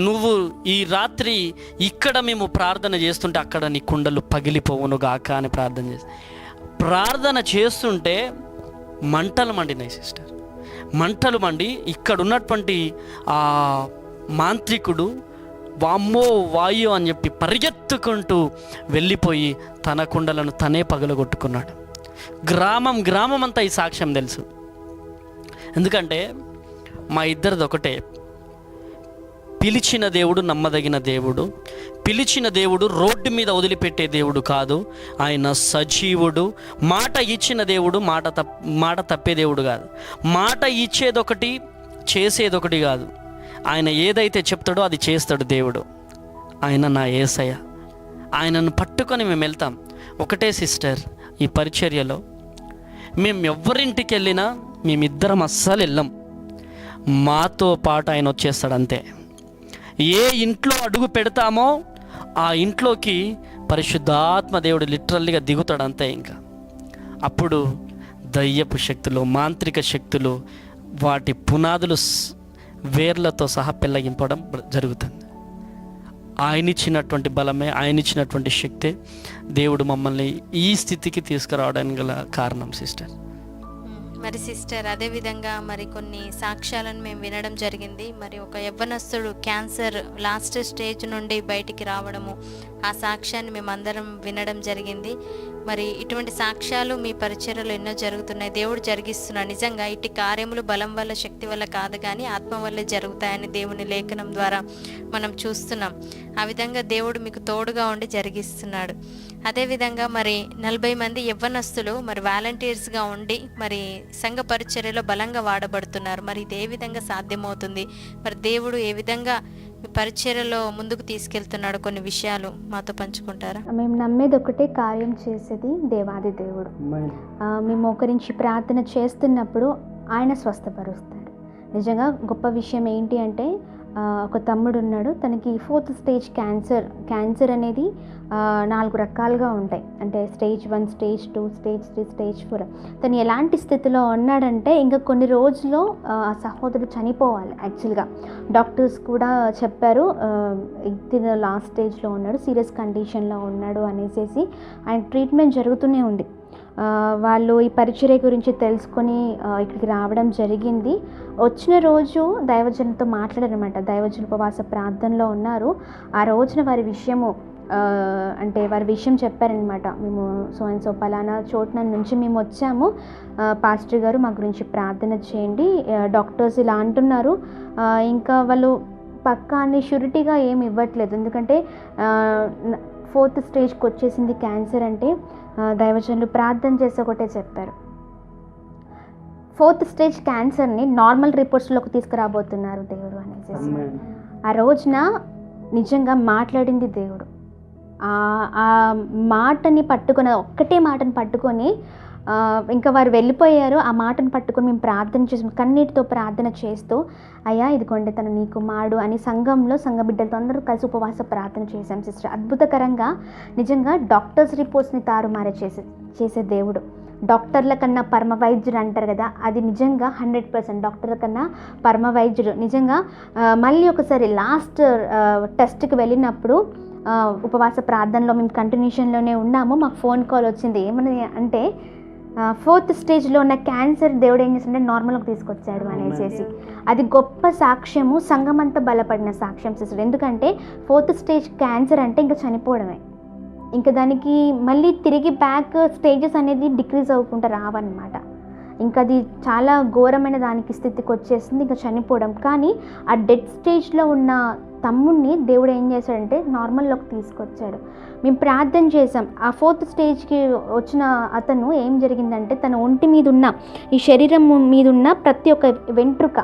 నువ్వు ఈ రాత్రి ఇక్కడ మేము ప్రార్థన చేస్తుంటే అక్కడ నీ కుండలు పగిలిపోవును గాక అని ప్రార్థన చేస్తుంటే మంటలు మండినాయి సిస్టర్. మంటలు మండి ఇక్కడ ఉన్నటువంటి ఆ మాంత్రికుడు వామ్మో వాయు అని చెప్పి పరిగెత్తుకుంటూ వెళ్ళిపోయి తన కుండలను తనే పగలగొట్టుకున్నాడు. గ్రామం అంతా ఈ సాక్ష్యం తెలుసు. ఎందుకంటే మా ఇద్దరిది ఒకటే, పిలిచిన దేవుడు నమ్మదగిన దేవుడు. పిలిచిన దేవుడు రోడ్డు మీద వదిలిపెట్టే దేవుడు కాదు. ఆయన సజీవుడు. మాట ఇచ్చిన దేవుడు మాట తప్పే దేవుడు కాదు. మాట ఇచ్చేదొకటి, చేసేదొకటి కాదు. ఆయన ఏదైతే చెప్తాడో అది చేస్తాడు దేవుడు. ఆయన నా యేసయ్య. ఆయనను పట్టుకొని మేము వెళ్తాం. ఒకటే సిస్టర్, ఈ పరిచర్యలో మేము ఎవరింటికి వెళ్ళినా మేమిద్దరం అస్సలు వెళ్ళాం. మాతో పాటు ఆయన వచ్చేస్తాడు అంతే. ఏ ఇంట్లో అడుగు పెడతామో ఆ ఇంట్లోకి పరిశుద్ధాత్మ దేవుడు లిటరల్లీగా దిగుతాడు అంతే. ఇంకా అప్పుడు దయ్యపు శక్తులు, మాంత్రిక శక్తులు, వాటి పునాదులు వేర్లతో సహా పెళ్ళగింపడం జరుగుతుంది. ఆయన ఇచ్చినటువంటి బలమే, ఆయన ఇచ్చినటువంటి శక్తే దేవుడు మమ్మల్ని ఈ స్థితికి తీసుకురావడానికి గల కారణం సిస్టర్. మరి సిస్టర్, అదేవిధంగా మరి కొన్ని సాక్ష్యాలను మేము వినడం జరిగింది. మరి ఒక యవ్వనస్తుడు క్యాన్సర్ లాస్ట్ స్టేజ్ నుండి బయటికి రావడము, ఆ సాక్ష్యాన్ని మేమందరం వినడం జరిగింది. మరి ఇటువంటి సాక్ష్యాలు మీ పరిచర్యలో ఎన్నో జరుగుతున్నాయి, దేవుడు జరిగిస్తున్నాడు. నిజంగా ఇటు కార్యములు బలం వల్ల శక్తి వల్ల కాదు కానీ ఆత్మ వల్లే జరుగుతాయని దేవుని లేఖనం ద్వారా మనం చూస్తున్నాం. ఆ విధంగా దేవుడు మీకు తోడుగా ఉండి జరిగిస్తున్నాడు. అదేవిధంగా మరి 40 మంది యవ్వనస్తులు మరి వాలంటీర్స్గా ఉండి మరి సంఘ పరిచర్యలో బలంగా వాడబడుతున్నారు. మరి ఇది ఏ విధంగా సాధ్యమవుతుంది, మరి దేవుడు ఏ విధంగా మీ పరిచర్యలో ముందుకు తీసుకెళ్తున్నాడు, కొన్ని విషయాలు మాతో పంచుకుంటారా? మేము నమ్మేది ఒకటే, కార్యం చేసేది దేవాది దేవుడు. మేము ఒకరించి ప్రార్థన చేస్తున్నప్పుడు ఆయన స్వస్థపరుస్తాడు. నిజంగా గొప్ప విషయం ఏంటి అంటే, ఒక తమ్ముడు ఉన్నాడు, తనకి 4th స్టేజ్ క్యాన్సర్ అనేది 4 రకాలుగా ఉంటాయి. అంటే స్టేజ్ 1, స్టేజ్ 2, స్టేజ్ 3, స్టేజ్ 4. తను ఎలాంటి స్థితిలో ఉన్నాడంటే ఇంకా కొన్ని రోజుల్లో ఆ సహోదరుడు చనిపోవాలి. యాక్చువల్గా డాక్టర్స్ కూడా చెప్పారు ఇది లాస్ట్ స్టేజ్లో ఉన్నాడు, సీరియస్ కండిషన్లో ఉన్నాడు అనేసి. ఆయన ట్రీట్మెంట్ జరుగుతూనే ఉంది. వాళ్ళు ఈ పరిచర్య గురించి తెలుసుకొని ఇక్కడికి రావడం జరిగింది. వచ్చిన రోజు దైవజనులతో మాట్లాడారనమాట. దైవజనులు ఉపవాస ప్రార్థనలో ఉన్నారు. ఆ రోజున వారి విషయం చెప్పారనమాట. మేము సో పలానా చోటు నుంచి మేము వచ్చాము, పాస్టర్ గారు మా గురించి ప్రార్థన చేయండి, డాక్టర్స్ ఇలా అంటున్నారు. ఇంకా వాళ్ళు పక్కాని షూరిటీగా ఏమి ఇవ్వట్లేదు, ఎందుకంటే 4th స్టేజ్కి వచ్చేసింది క్యాన్సర్ అంటే. దైవజనులు ప్రార్థన చేసి ఒకటే చెప్పారు, 4th స్టేజ్ క్యాన్సర్ని నార్మల్ రిపోర్ట్స్లోకి తీసుకురాబోతున్నారు దేవుడు అనేసి. ఆ రోజున నిజంగా మాట్లాడింది దేవుడు. ఆ మాటని పట్టుకొని, ఒక్కటే మాటని పట్టుకొని ఇంకా వారు వెళ్ళిపోయారు. ఆ మాటను పట్టుకొని మేము ప్రార్థన చేసాం, కన్నీటితో ప్రార్థన చేస్తూ, అయ్యా ఇదిగోండి తను నీ కుమారుడు అని సంఘ బిడ్డలతో అందరూ కలిసి ఉపవాస ప్రార్థన చేశాం సిస్టర్. అద్భుతకరంగా నిజంగా డాక్టర్స్ రిపోర్ట్స్ని తారుమారే చేసే దేవుడు. డాక్టర్ల కన్నా పరమ వైద్యుడు అంటారు కదా, అది నిజంగా 100% డాక్టర్ల కన్నా పరమ వైద్యుడు. నిజంగా మళ్ళీ ఒకసారి లాస్ట్ టెస్ట్కి వెళ్ళినప్పుడు ఉపవాస ప్రార్థనలో మేము కంటిన్యూషన్లోనే ఉన్నాము. మాకు ఫోన్ కాల్ వచ్చింది. ఏమని అంటే 4th స్టేజ్లో ఉన్న క్యాన్సర్ దేవుడు ఏం చేస్తుంటే నార్మల్గా తీసుకొచ్చాడు అనేసి. అది గొప్ప సాక్ష్యము, సంఘమంతా బలపడిన సాక్ష్యం సిస్టర్. ఎందుకంటే 4th స్టేజ్ క్యాన్సర్ అంటే ఇంకా చనిపోవడమే. ఇంకా దానికి మళ్ళీ తిరిగి బ్యాక్ స్టేజెస్ అనేది డిక్రీజ్ అవ్వకుండా రావన్నమాట. ఇంకా అది చాలా ఘోరమైన దానికి స్థితికి వచ్చేసింది, ఇంకా చనిపోవడం. కానీ ఆ డెడ్ స్టేజ్లో ఉన్న తమ్ముడిని దేవుడు ఏం చేశాడంటే నార్మల్లోకి తీసుకొచ్చాడు. మేము ప్రార్థన చేసాం. ఆ 4th స్టేజ్కి వచ్చిన అతను ఏం జరిగిందంటే, తన ఒంటి మీద ఉన్న, ఈ శరీరం మీద ఉన్న ప్రతి ఒక్క వెంట్రుక,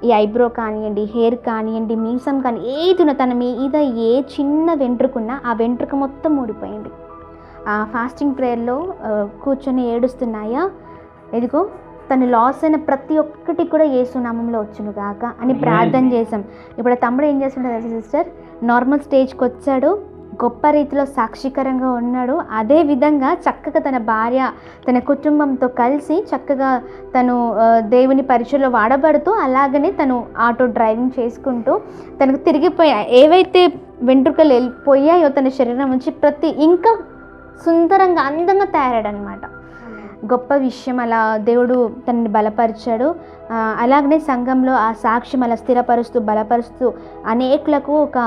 ఈ ఐబ్రో కానివ్వండి, హెయిర్ కానివ్వండి, మీసం కానీ ఏది ఉన్న తన మీద ఏ చిన్న వెంట్రుకున్నా ఆ వెంట్రుక మొత్తం ఊడిపోయింది. ఆ ఫాస్టింగ్ ప్రేయర్లో కూర్చొని ఏడుస్తున్నాయా, ఎదిగో తను లాస్ అయిన ప్రతి ఒక్కటి కూడా యేసు నామంలో వచ్చును గాక అని ప్రార్థన చేశాం. ఇప్పుడు తమ్ముడు ఏం చేస్తుంటారు సిస్టర్, నార్మల్ స్టేజ్కి వచ్చాడు, గొప్ప రీతిలో సాక్షికరంగా ఉన్నాడు. అదే విధంగా చక్కగా తన భార్య, తన కుటుంబంతో కలిసి చక్కగా తను దేవుని పరిచయలో వాడబడుతూ, అలాగనే తను ఆటో డ్రైవింగ్ చేసుకుంటూ తనకు తిరిగిపోయాయి ఏవైతే వెంట్రుకలు వెళ్ళిపోయాయో తన శరీరం నుంచి ప్రతి ఇంకా సుందరంగా అందంగా తయారాడనమాట. గొప్ప విషయం. అలా దేవుడు తనని బలపరిచాడు. అలాగనే సంఘంలో ఆ సాక్ష్యం అలా స్థిరపరుస్తూ బలపరుస్తూ అనేకులకు ఒక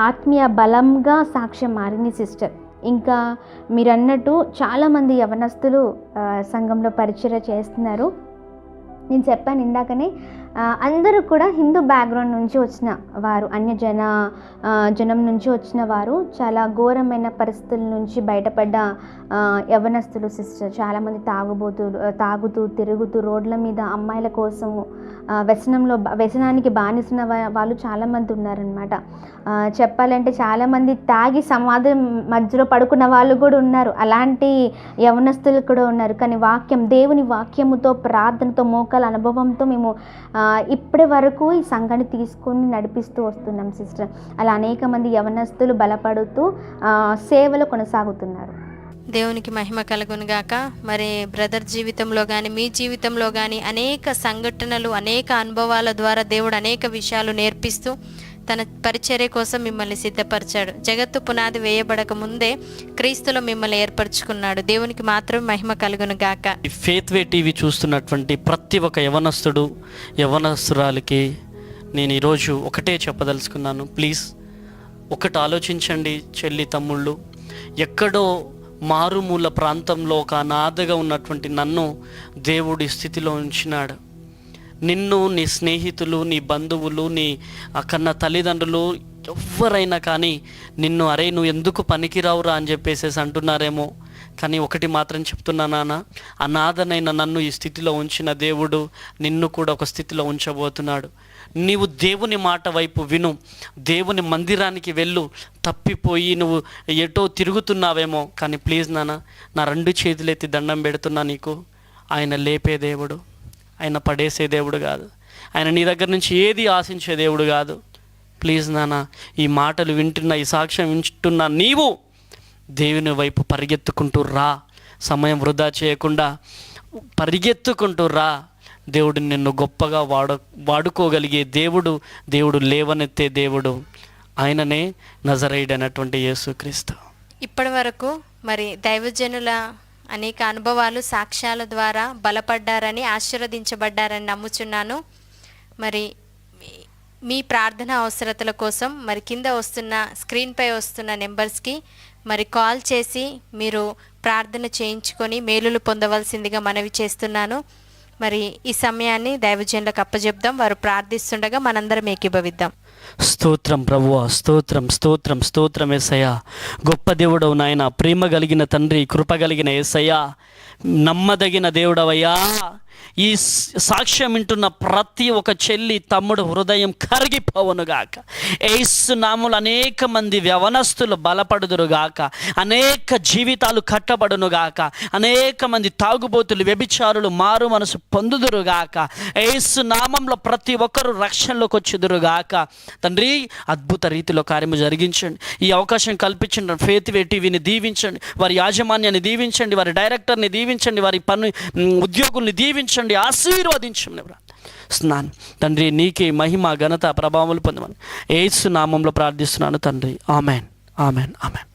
ఆత్మీయ బలంగా సాక్ష్యం మారింది సిస్టర్. ఇంకా మీరు అన్నట్టు చాలామంది యవనస్తులు సంఘంలో పరిచర్య చేస్తున్నారు. నేను చెప్పాను ఇందాకనే, అందరూ కూడా హిందూ బ్యాక్గ్రౌండ్ నుంచి వచ్చిన వారు, జనం నుంచి వచ్చిన వారు, చాలా ఘోరమైన పరిస్థితుల నుంచి బయటపడ్డ యవనస్తులు సిస్టర్. చాలామంది తాగుతూ తిరుగుతూ రోడ్ల మీద అమ్మాయిల కోసము వ్యసనానికి బానిస్తున్న వాళ్ళు చాలామంది ఉన్నారనమాట. చెప్పాలంటే చాలామంది తాగి సమాధం మధ్యలో పడుకున్న వాళ్ళు కూడా ఉన్నారు. అలాంటి యవనస్తులు కూడా ఉన్నారు. కానీ దేవుని వాక్యముతో, ప్రార్థనతో, మోకాల అనుభవంతో మేము ఇప్పటి వరకు ఈ సంఘాన్ని తీసుకొని నడిపిస్తూ వస్తున్నాం సిస్టర్. అలా అనేక మంది యవనస్తులు బలపడుతూ సేవలో కొనసాగుతున్నారు. దేవునికి మహిమ కలుగును గాక. మరి బ్రదర్ జీవితంలో కానీ మీ జీవితంలో కానీ అనేక సంఘటనలు, అనేక అనుభవాల ద్వారా దేవుడు అనేక విషయాలు నేర్పిస్తూ తన పరిచర్య కోసం మిమ్మల్ని సిద్ధపరిచాడు. జగత్తు పునాది వేయబడక ముందే క్రీస్తులో మిమ్మల్ని ఏర్పరచుకున్నాడు. దేవునికి మాత్రం మహిమ కలుగును గాక. ఫెయిత్ వే టీవీ చూస్తున్నటువంటి ప్రతి ఒక్క యవనస్తురాలికి నేను ఈరోజు ఒకటే చెప్పదలుచుకున్నాను. ప్లీజ్ ఒకటి ఆలోచించండి చెల్లి, తమ్ముళ్ళు. ఎక్కడో మారుమూల ప్రాంతంలో ఒక అనాథగా ఉన్నటువంటి నన్ను దేవుడి స్థితిలో ఉంచినాడు. నిన్ను, నీ స్నేహితులు, నీ బంధువులు, నీ కన్న తల్లిదండ్రులు ఎవరైనా కానీ నిన్ను అరే నువ్వు ఎందుకు పనికిరావురా అని చెప్పేసి అంటున్నారేమో. కానీ ఒకటి మాత్రం చెప్తున్నా నాన్న, అనాథనైన నన్ను ఈ స్థితిలో ఉంచిన దేవుడు నిన్ను కూడా ఒక స్థితిలో ఉంచబోతున్నాడు. నీవు దేవుని మాట వైపు విను, దేవుని మందిరానికి వెళ్ళు. తప్పిపోయి నువ్వు ఎటో తిరుగుతున్నావేమో, కానీ ప్లీజ్ నాన్న, నా 2 చేతులెత్తి దండం పెడుతున్నా నీకు. ఆయన లేపే దేవుడు, ఆయన పడేసే దేవుడు కాదు. ఆయన నీ దగ్గర నుంచి ఏది ఆశించే దేవుడు కాదు. ప్లీజ్ నాన్న, ఈ మాటలు వింటున్నా, ఈ సాక్ష్యం వింటున్నా నీవు దేవుని వైపు పరిగెత్తుకుంటూ రా. సమయం వృధా చేయకుండా పరిగెత్తుకుంటూ రా. దేవుడు నిన్ను గొప్పగా వాడుకోగలిగే దేవుడు లేవనెత్తే దేవుడు. ఆయననే నజరేయుడైనటువంటి యేసుక్రీస్తు. ఇప్పటి వరకు మరి దైవజనుల అనేక అనుభవాలు, సాక్ష్యాల ద్వారా బలపడ్డారని, ఆశీర్వదించబడ్డారని నమ్ముచున్నాను. మరి మీ ప్రార్థన అవసరతల కోసం మరి కింద వస్తున్న, స్క్రీన్పై వస్తున్న నెంబర్స్కి మరి కాల్ చేసి మీరు ప్రార్థన చేయించుకొని మేలులు పొందవలసిందిగా మనవి చేస్తున్నాను. మరి ఈ సమయాన్ని దైవజనులకు అప్పజెప్దాం. వారు ప్రార్థిస్తుండగా మనందరం ఏకీభవిద్దాం. స్తోత్రం ప్రభువా, స్తోత్రం స్తోత్రం స్తోత్రం యేసయ్యా. గొప్ప దేవుడవు నాయన, ప్రేమ కలిగిన తండ్రి, కృప కలిగిన యేసయ్యా, నమ్మదగిన దేవుడవయ్యా. ఈ సాక్ష్యం వింటున్న ప్రతి ఒక్క చెల్లి, తమ్ముడు హృదయం కరిగిపోవునుగాక. యేసు నామములో అనేక మంది యవనస్తులు బలపడుదురుగాక, అనేక జీవితాలు కట్టబడునుగాక, అనేక మంది తాగుబోతులు, వ్యభిచారులు మారు మనసు పొందుదురుగాక. యేసు నామంలో ప్రతి ఒక్కరు రక్షణలోకి వచ్చుదురుగాక. తండ్రి, అద్భుత రీతిలో కార్యము జరిగించండి. ఈ అవకాశం కల్పించండి. ఫేత్ వే టీవీని దీవించండి, వారి యాజమాన్యాన్ని దీవించండి, వారి డైరెక్టర్ని దీవించండి, వారి ఉద్యోగుల్ని దీవించండి, ఆశీర్వదించండి. స్నానం తండ్రి, నీకే మహిమ, ఘనత, ప్రభావములు పొందమని యేసు నామంలో ప్రార్థిస్తున్నాను తండ్రి. Amen, amen, amen.